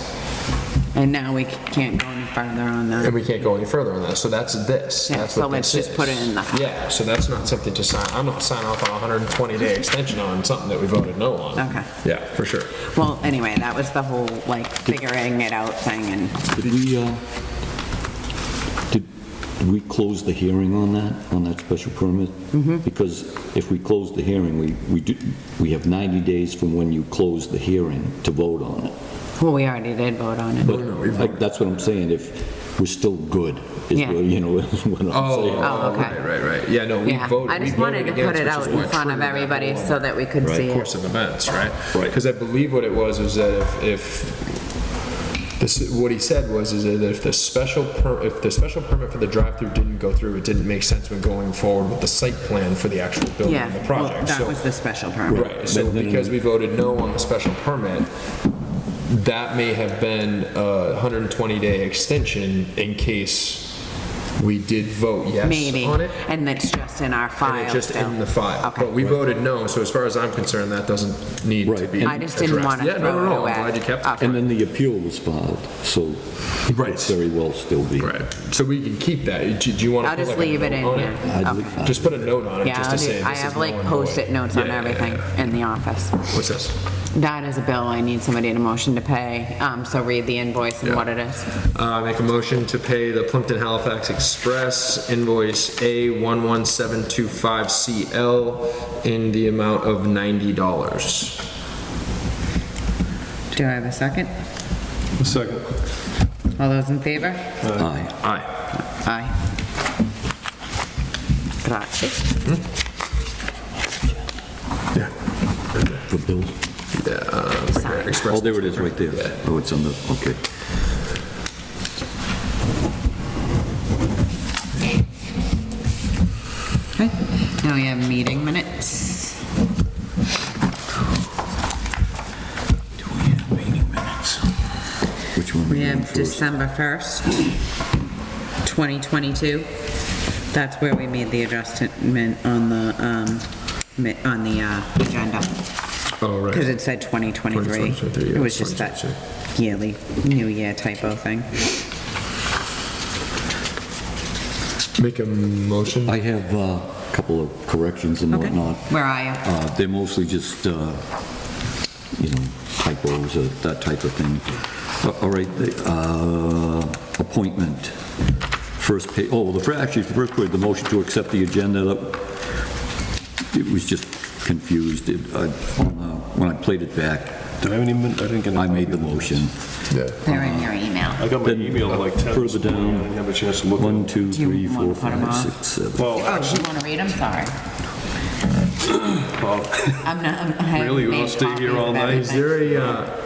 And now we can't go any further on
and
that.
we can't go any further on that, so that's this.
Yeah,
That's
so
what
let's
this
just put it
is.
in the file.
Yeah, so that's not something to sign, I'm not signing off on a 120-day extension on something that we voted no on.
Okay.
Yeah, for sure.
Well, anyway, that was the whole, like, figuring it out thing, and
Did we close the hearing on that special permit? Because if we close the hearing, we have 90 days from when you close the hearing to vote on it.
well, we already did vote on it.
But that's what I'm saying, if we're still good, is
Yeah.
what, what I'm saying.
Oh, okay.
Right. Yeah, no, we
Yeah,
voted.
I just
we
wanted to
voted
put it
against,
out
which is
in
what
front of
triggered that
everybody
whole
so that we could see it.
course of events, right?
Right.
Because I believe what it was that what he said was is that if the special permit for the drive-through didn't go through, it didn't make sense when going forward with the site plan for the actual building
Yeah,
and the
well,
project.
that
So-
was the special permit.
Right, so because we voted no on the special permit, that may have been a 120-day extension in case we did vote yes
Maybe,
on it.
and that's just in our file
And it's just
still.
in the file.
Okay.
But we voted no, so as far as I'm concerned, that doesn't need to
Right.
be
I just didn't
addressed.
want to
Yeah,
throw it
no,
away.
I'm glad you kept it.
Okay.
And then the appeal was filed, so it
Right.
could very well still be.
Right, so we can keep that. Do you want to
I'll
put
just
like a
leave it
note
in
on
here.
I'd
Okay.
leave-
Just put a note on it,
Yeah,
just
I'll
to
do,
say
I
this is
have
no
like
one
post-it
voting.
notes on
Yeah,
everything in the office.
What's this?
That is a bill I need somebody to motion to pay, so read the invoice and
Yeah.
what it is.
Make a motion to pay the Plimpton Halifax Express invoice A11725CL in the amount of $90.
Do I have a second?
A second.
All those in favor?
Aye.
Aye.
Aye. Grazie.
Yeah.
For bills?
Sign.
Express.
Oh, there it is, right there. Oh, it's on the, okay.
Okay, now we have meeting minutes.
Which one? are
We
doing
have
first?
December 1st, 2022. That's where we made the adjustment on the agenda.
Oh, right.
Because it said 2023.
2023, yeah,
It was just that
2022.
yearly, new year typo thing.
Make a motion.
I have a couple of corrections and
Okay.
whatnot.
Where are you?
They're mostly just, typos or that type of thing. All right, appointment, first page, actually, the first page, the motion to accept the agenda, it was just confused. When I played it back,
Did I didn't get a
I made the
copy of
motion.
Yeah.
They're in your email.
I got my
Then,
email at like 10
further
this morning.
down.
I didn't have a chance to look at
1,
it.
2,
Do you
3,
wanna
4,
put 'em
5,
off?
6, 7.
Well,
Oh, do you want to read them? Sorry. I
Really? You
haven't
wanna
made
stay here
copies
all
of
night?
everything.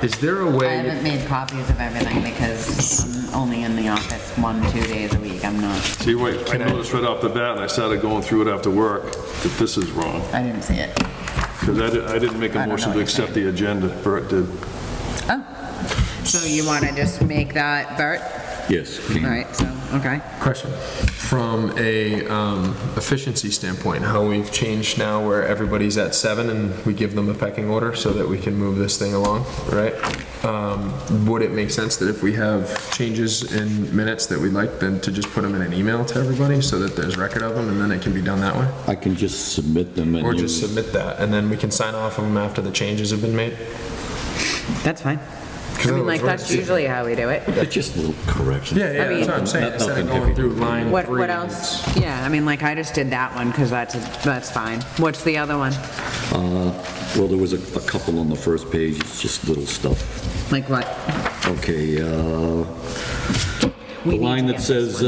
Is there a
I
way?
haven't made copies of everything because I'm only in the office 1-2 days a week. I'm not,
See, wait, I noticed right off the bat, and I started going through it after work, that this is wrong.
I didn't see it.
Because I didn't make a
I don't know
motion
what
to
you're
accept
saying.
the agenda. Bert did.
Oh, so you want to just make that Bert?
Yes.
All right, so, okay.
Question. From a efficiency standpoint, how we've changed now where everybody's at 7 and we give them a pecking order so that we can move this thing along, right? Would it make sense that if we have changes in minutes that we'd like, then to just put them in an email to everybody so that there's record of them and then it can be done that way?
I can just submit them and
Or
you...
just submit that and then we can sign off on them after the changes have been made?
That's fine. I mean, like, that's usually how we do it.
Just little corrections.
Yeah, yeah, that's what I'm saying. Instead of going through line
What
3.
else? Yeah, I mean, like, I just did that one because that's fine. What's the other one?
Well, there was a couple on the first page, it's just little stuff.
Like what?
Okay, the
We need
line
to
that
get
says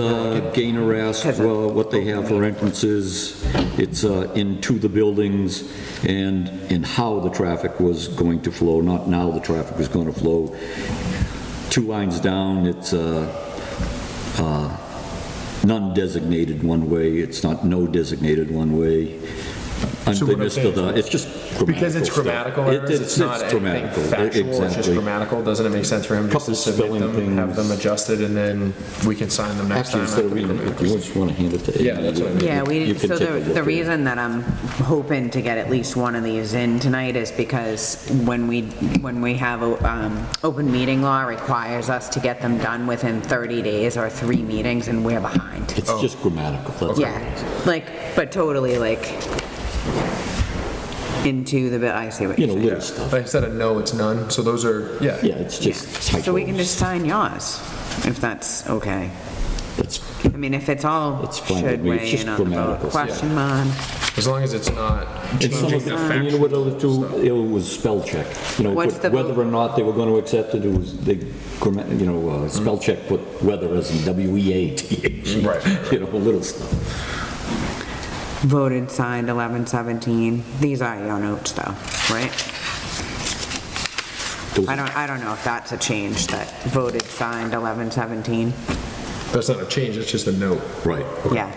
Gainer asked what they have for entrances, it's into the buildings and in how the traffic was going to flow, not now the traffic was going to flow. 2 lines down, it's none designated one way, it's not no designated one way.
So what I'm
Unfinished of the, it's just grammatical
Because it's
stuff.
grammatical errors, it's not anything
grammatical,
factual, it's just
exactly.
grammatical. Doesn't it make sense for him just to
Couple
submit
spelling
them, have them
things.
adjusted, and then we can sign them next
Actually,
time?
instead of
after the
reading it,
grammatical?
you just want to hand it to Amy.
Yeah, that's what I mean.
Yeah,
You can
so
take a look
the
at it.
reason that I'm hoping to get at least one of these in tonight is because when we have, open meeting law requires us to get them done within 30 days or 3 meetings, and we're behind.
It's just grammatical, that's all.
Yeah, like, but totally like into the bit, I see what
You
you're
know,
saying.
little stuff.
Like instead of no, it's none, so those are, yeah.
Yeah, it's just typos.
So we can just sign yours, if that's okay.
That's,
I mean, if it's all
It's fine with
should
me. It's
weigh
just
in on the vote,
grammatical,
question mark.
As long as it's not
and some
changing
of
the
it, and you know what other two,
factual
it was spell check. You know,
What's
put
the
whether
vote?
or not they were going to accept it, it was, spell check put weather as in W-E-A-T-H.
Right.
You know, little stuff.
Voted, signed, 11/17. These are your notes though, right?
Those-
I don't know if that's a change, that voted, signed, 11/17.
That's not a change, it's just a note.
Right.
Yeah.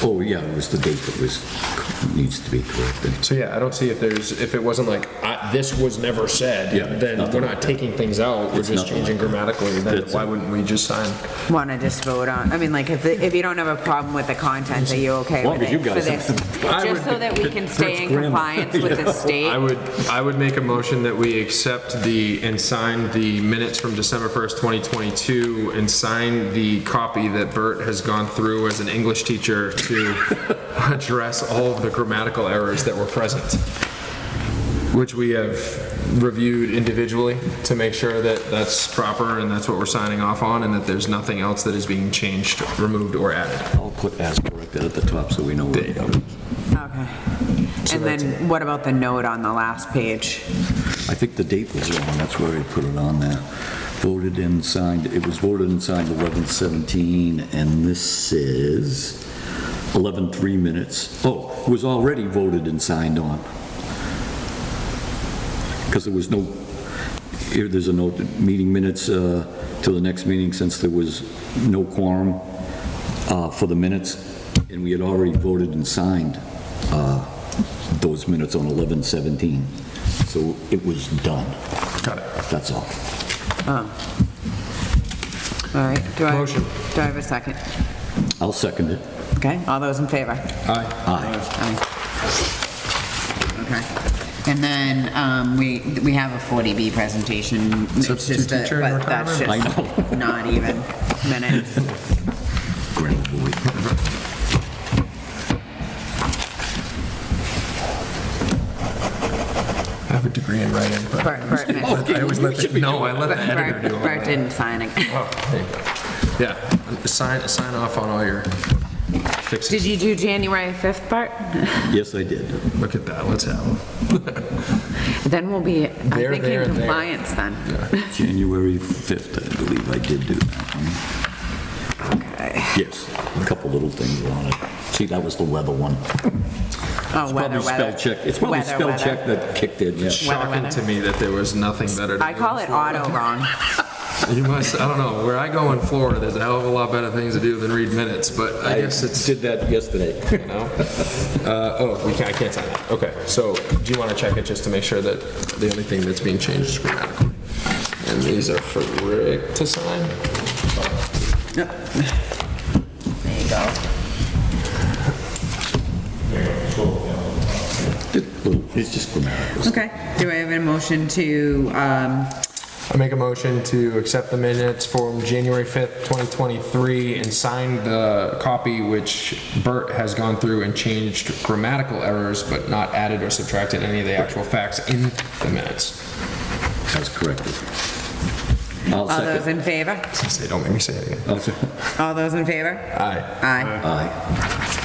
Oh, yeah, it was the date that needs to be corrected.
So yeah, I don't see if it wasn't like, this was never said,
Yeah,
then
nothing
we're
like
not
that.
taking things out, we're
It's
just
nothing
changing
like that.
grammatically, then
It's-
why wouldn't we just sign?
Want to just vote on, I mean, like, if you don't have a problem with the content, are you okay
As long
with
as you
it for
guys
this?
have-
Just so that we can stay in
grammar.
compliance with the state?
I would make a motion that we accept and sign the minutes from December 1st, 2022, and sign the copy that Bert has gone through as an English teacher to address all of the grammatical errors that were present, which we have reviewed individually to make sure that that's proper and that's what we're signing off on, and that there's nothing else that is being changed, removed, or added.
I'll put as corrected at the top so we know where
There you
to
go.
go.
Okay.
So
And
that's
then what about the note on the last page?
I think the date was wrong, that's where I put it on there. Voted and signed, it was voted and signed 11/17, and this is 11/3 minutes. Oh, it was already voted and signed on. Because there was no, here there's a note, that meeting minutes till the next meeting, since there was no quorum for the minutes, and we had already voted and signed those minutes on 11/17. So it was done,
Got it.
that's all.
All right,
Motion.
do I have a second?
I'll second it.
Okay, all those in favor?
Aye.
Aye.
Aye. Okay. And then we have a 40B presentation. It's
Substitute
just
teacher in
but that's
retirement?
just not even minutes.
Grammar boy.
I have a degree in writing, but
Bert missed.
I always let the editor do all
Bert
that.
didn't sign it.
Oh, there you go. Yeah, sign off on all your fixes.
Did you do January 5th, Bart?
Yes, I did.
Look at that, let's have them.
Then we'll be, I
There,
think,
there,
in
and there.
compliance then.
January 5th, I believe I did do that one.
Okay.
Yes, a couple little things on it. See, that was the weather one.
Oh, weather,
Probably spell check. It's probably
Weather,
spell
weather.
check that kicked in, yeah.
Shocking to me that there was nothing better to
I
do
call
in
it
Florida.
auto wrong.
You must, I don't know, where I go in Florida, there's a hell of a lot better things to do than read minutes, but I guess it's,
Did that yesterday.
you know. I can't sign that. Okay, so do you want to check it just to make sure that the only thing that's being changed is grammatical? And these are for Rick to sign?
There you go.
It's just grammatical.
Okay, do I have a motion to,
I make a motion to accept the minutes from January 5th, 2023, and sign the copy which Bert has gone through and changed grammatical errors, but not added or subtracted any of the actual facts in the minutes.
As corrected. I'll
all those
second.
in favor?
Say, don't make me say it again.
I'll second.
All those in favor?
Aye.
Aye.
Aye.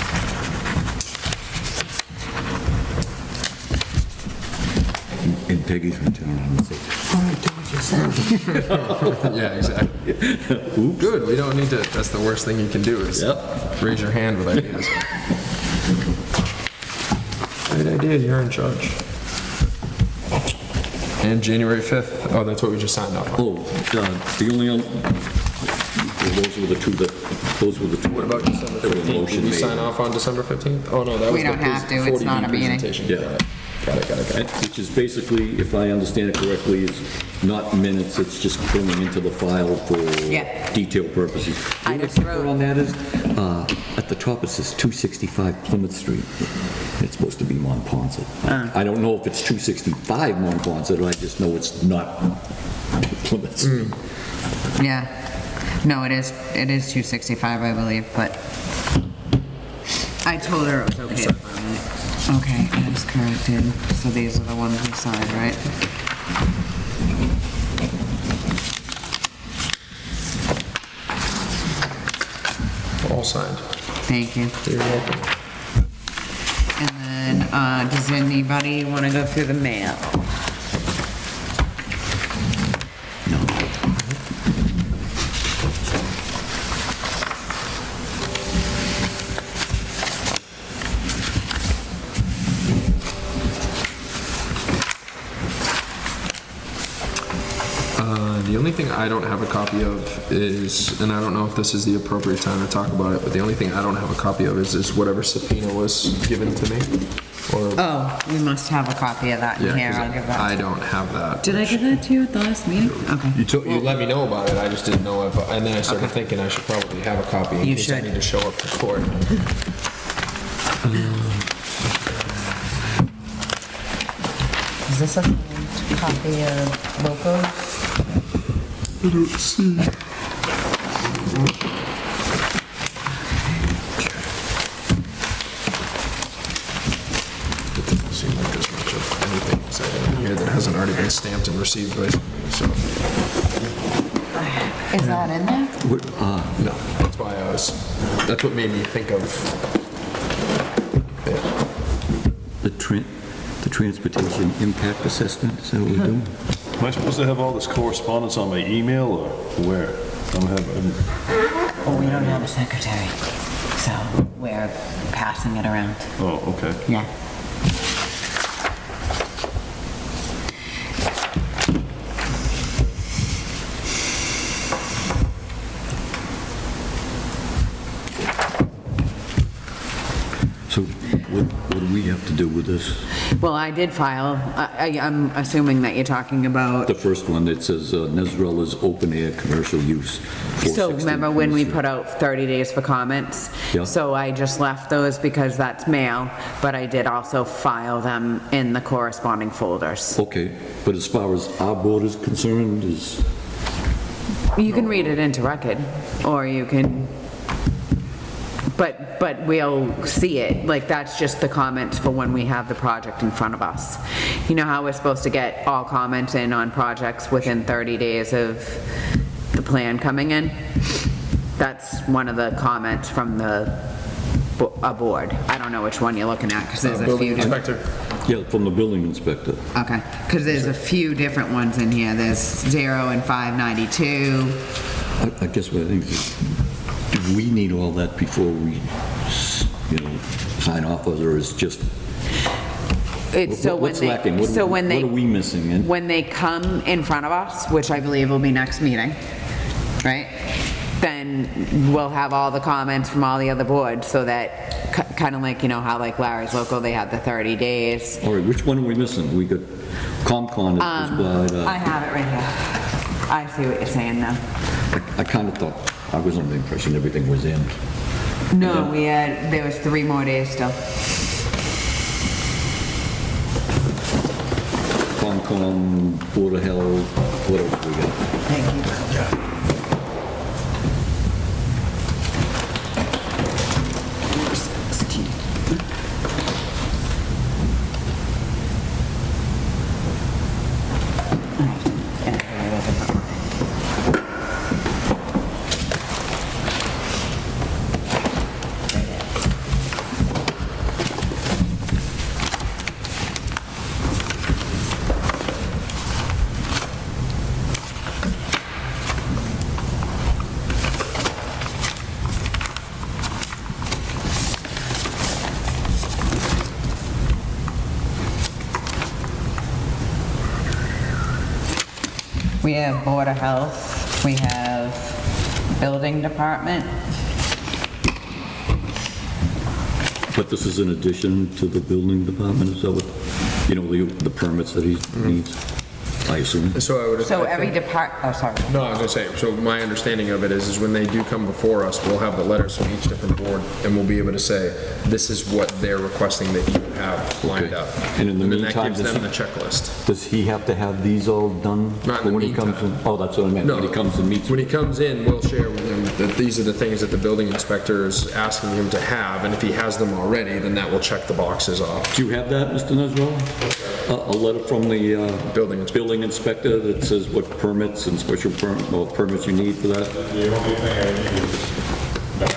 In Peggy's return, I'm gonna say, all right, do what you said.
Yeah, exactly. Good, we don't need to, that's the worst thing you can do is
Yep.
raise your hand with ideas. Great idea, you're in charge. And January 5th, oh, that's what we just signed off on.
Oh, the only, those were the two that, those were the two.
What about December
There was a
15th?
motion
Did we
made.
sign off on December 15th? Oh, no, that was
We
the
don't have to, it's
40B
not a meeting.
presentation.
Yeah.
Got it.
Which is basically, if I understand it correctly, is not minutes, it's just going into the file for
Yeah.
detail purposes.
I
The
just
only kicker
wrote-
on that is, at the top it says 265 Plymouth Street. It's supposed to be Monpont. I don't know if it's 265 Monpont, or I just know it's not Plymouth Street.
Yeah. No, it is 265, I believe, but I told her it was okay to find it. Okay, as corrected. So these are the ones we signed, right?
All signed.
Thank you.
You're welcome.
And then, does anybody want to go through the mail?
The only thing I don't have a copy of is, and I don't know if this is the appropriate time to talk about it, but the only thing I don't have a copy of is whatever subpoena was given to me. Or,
Oh, we must have a copy of that in
yeah,
here.
'cause
I'll give that.
I don't have that.
Did I give that to you at the last meeting? Okay.
You let me know about it, I just didn't know if, and then I started thinking I should probably have a copy in
You
case I
should.
need to show up to court.
Is this a copy of locos?
It doesn't seem like there's much of anything exciting in here that hasn't already been stamped and received by somebody, so,
Is that in there?
no, that's why that's what made me think of, yeah.
The transportation impact assessment, is that what we're doing?
Am I supposed to have all this correspondence on my email or where?
Oh, we don't have a secretary, so we're passing it around.
Oh, okay.
Yeah.
So what do we have to do with this?
Well, I did file, I'm assuming that you're talking about,
The first one that says Nezrella's open air commercial use.
so
460
remember when we
Plymouth
put out 30 days for comments?
Yeah.
So I just left those because that's mail, but I did also file them in the corresponding folders.
Street? Okay, but as far as our board is concerned, is,
You can read it into record, or you can, but we'll see it, like, that's just the comments for when we have the project in front of us. You know how we're supposed to get all comments in on projects within 30 days of the plan coming in? That's one of the comments from a board. I don't know which one you're looking at, because there's a
Building
few different.
inspector.
yeah, from the building inspector.
Okay, because there's a few different ones in here. There's 0 and 592.
I guess what I think is, do we need all that before we, sign off, or is just,
It's so when
what's
they,
lacking? What
so
are we-
when they.
what are we missing, and-
When they come in front of us, which I believe will be next meeting, right? Then we'll have all the comments from all the other boards, so that, kind of like, how like Larry's Local, they had the 30 days.
all right, which one are we missing? We got ComCon is
I have it right here. I see what you're saying now.
I kind of thought, I was under the impression everything was in.
No, there was 3 more days still.
ComCon, Board of Health, what else we got?
Thank you. We have Board of Health, we have Building Department.
But this is in addition to the building department, is that what, the permits that he needs, I assume?
So I would.
So
I
every
think-
sorry.
No, I was gonna say, so my understanding of it is when they do come before us, we'll have the letters from each different board, and we'll be able to say, this is what they're requesting that you have lined
Okay.
up.
And in the
then
meantime,
that gives
does
them the
he-
checklist.
Does he have to have these all done?
Not in the
when he comes
meantime.
in? Oh, that's what I meant,
No.
when he comes and meets.
When he comes in, we'll share with him that these are the things that the building inspector is asking him to have, and if he has them already, then that will check the boxes off.
Do you have that, Mr. Nesrela? A letter from the
Building inspector.
building inspector that says what permits and special permits you need for that?
The only thing I need is that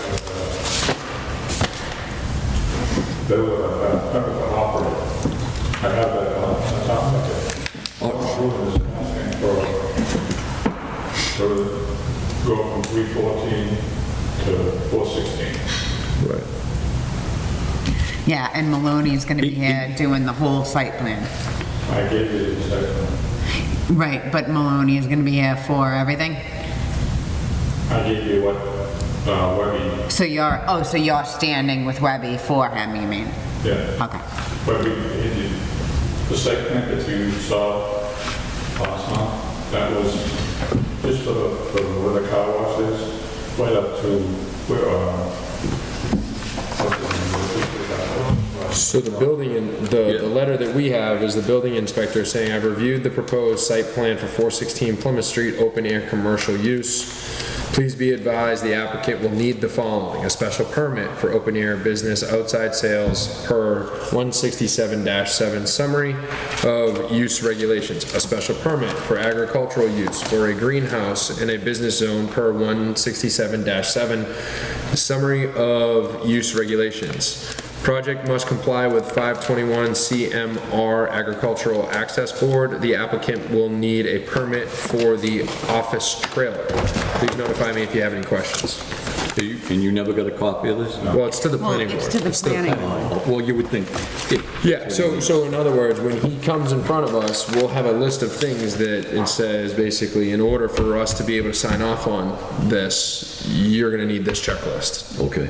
bill of operator. I have that on top of it. All I'm doing is asking for go from 314 to 416.
Right.
Yeah, and Maloney's gonna be here doing the whole site plan.
I gave you the second.
Right, but Maloney is gonna be here for everything?
I gave you what Webby,
So you're standing with Webby for him, you mean?
yeah.
Okay.
Webby, the site plan that you saw last month, that was just for where the car wash is, right up to where, what's the name of it?
So the the letter that we have is the building inspector saying, I've reviewed the proposed site plan for 416 Plymouth Street, open air commercial use. Please be advised the applicant will need the following: a special permit for open air business outside sales per 167-7 summary of use regulations, a special permit for agricultural use for a greenhouse in a business zone per 167-7 summary of use regulations. Project must comply with 521 CMR Agricultural Access Board. The applicant will need a permit for the office trailer. Please notify me if you have any questions.
And you never got a copy of this?
Well, it's to the
Well,
planning board.
it's to the planning board.
Well, you would think.
Yeah, so in other words, when he comes in front of us, we'll have a list of things that it says, basically, in order for us to be able to sign off on this, you're gonna need this checklist.
Okay.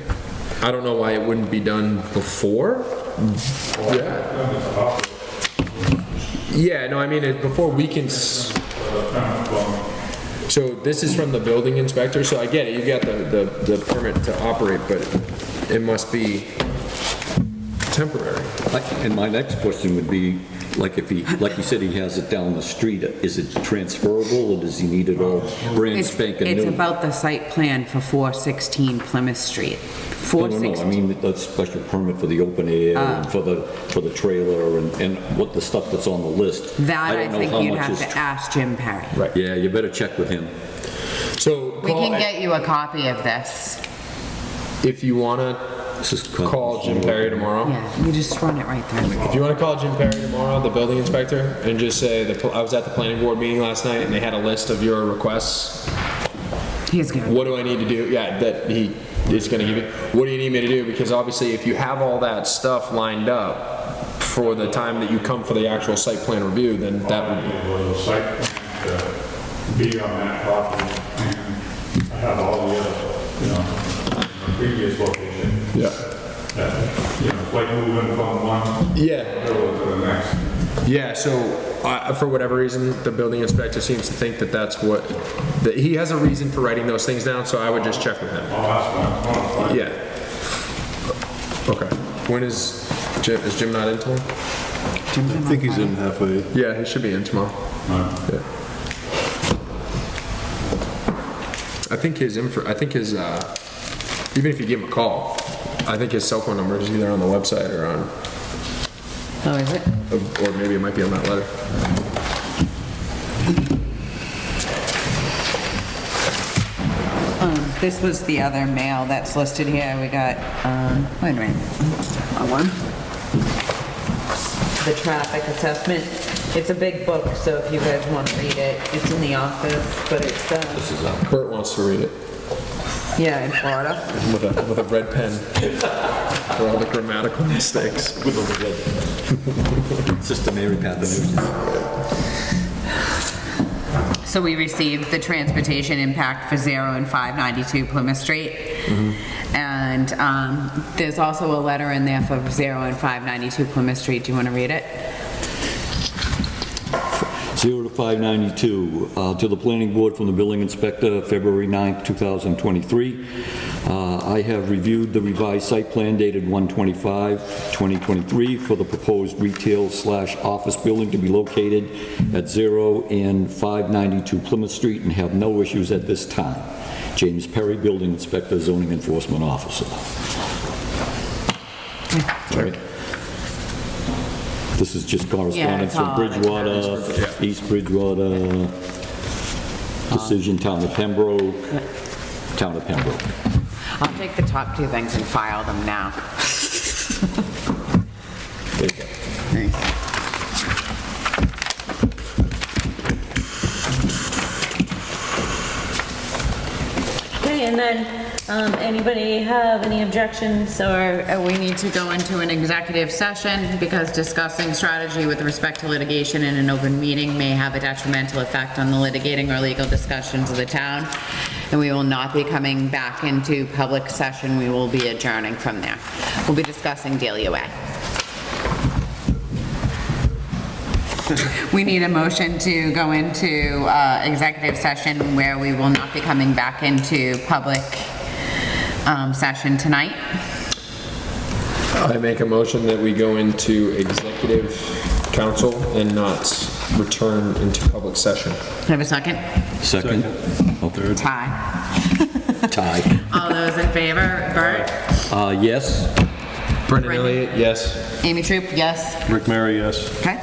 I don't know why it wouldn't be done before. Yeah. Yeah, no, I mean, before we can, so this is from the building inspector, so I get it, you got the permit to operate, but it must be temporary.
And my next question would be, like if he, like you said, he has it down the street, is it transferable or does he need it all brand spanking new?
It's about the site plan for 416 Plymouth Street.
No, I mean, the special permit for the open air and for the trailer and what the stuff that's on the list.
That I
don't know
think
how
you'd
much
have
is-
to ask Jim Perry.
Right.
Yeah, you better check with him.
So
We can get you a copy of this.
if you wanna
This is
call Jim Perry tomorrow.
Yeah, you just run it right through.
If you wanna call Jim Perry tomorrow, the building inspector, and just say, I was at the planning board meeting last night and they had a list of your requests.
He's good.
What do I need to do? Yeah, that It's gonna give you, what do you need me to do? Because obviously, if you have all that stuff lined up for the time that you come for the actual site plan review, then that would be.
It was a site plan to be on that property, and I have all the other, the previous location.
Yeah.
It's like moving from one
Yeah.
building to the next.
Yeah, so for whatever reason, the building inspector seems to think that that's what, that he has a reason for writing those things down, so I would just check with him.
Oh, that's fine.
Yeah. Okay. When is Jim not in tomorrow?
I think he's in halfway.
Yeah, he should be in tomorrow. Yeah. I think his even if you give him a call, I think his cell phone number is either on the website or on,
Oh, is it?
or maybe it might be on that letter.
This was the other mail that's listed here. We got, wait a minute. One. The traffic assessment. It's a big book, so if you guys want to read it, it's in the office, but it's,
Kurt wants to read it
yeah, in Florida.
with a red pen for all the grammatical mistakes.
With the red. Sister Mary Patterson.
So we received the transportation impact for 0 and 592 Plymouth Street. And there's also a letter in there for 0 and 592 Plymouth Street. Do you want to read it?
0 to 592, to the planning board from the building inspector, February 9th, 2023. I have reviewed the revised site plan dated 1/25/2023 for the proposed retail/office building to be located at 0 and 592 Plymouth Street and have no issues at this time. James Perry, building inspector, zoning enforcement officer.
Right.
This is just correspondence
it's
from
all-
Bridgewater, East Bridgewater, decision Town of Pembroke, Town of Pembroke.
I'll take the top two things and file them now.
There you go.
Thanks.
Okay, and then, anybody have any objections or?
We need to go into an executive session because discussing strategy with respect to litigation in an open meeting may have a detrimental effect on the litigating or legal discussions of the town. And we will not be coming back into public session. We will be adjourning from there. We'll be discussing Delia Way. We need a motion to go into executive session where we will not be coming back into public session tonight.
I make a motion that we go into executive council and not return into public session.
Have a second?
Second?
Third.
Tie.
Tie.
All those in favor? Bert?
Yes?
Brendan Elliott, yes.
Amy Troop, yes.
Rick Mary, yes.
Okay.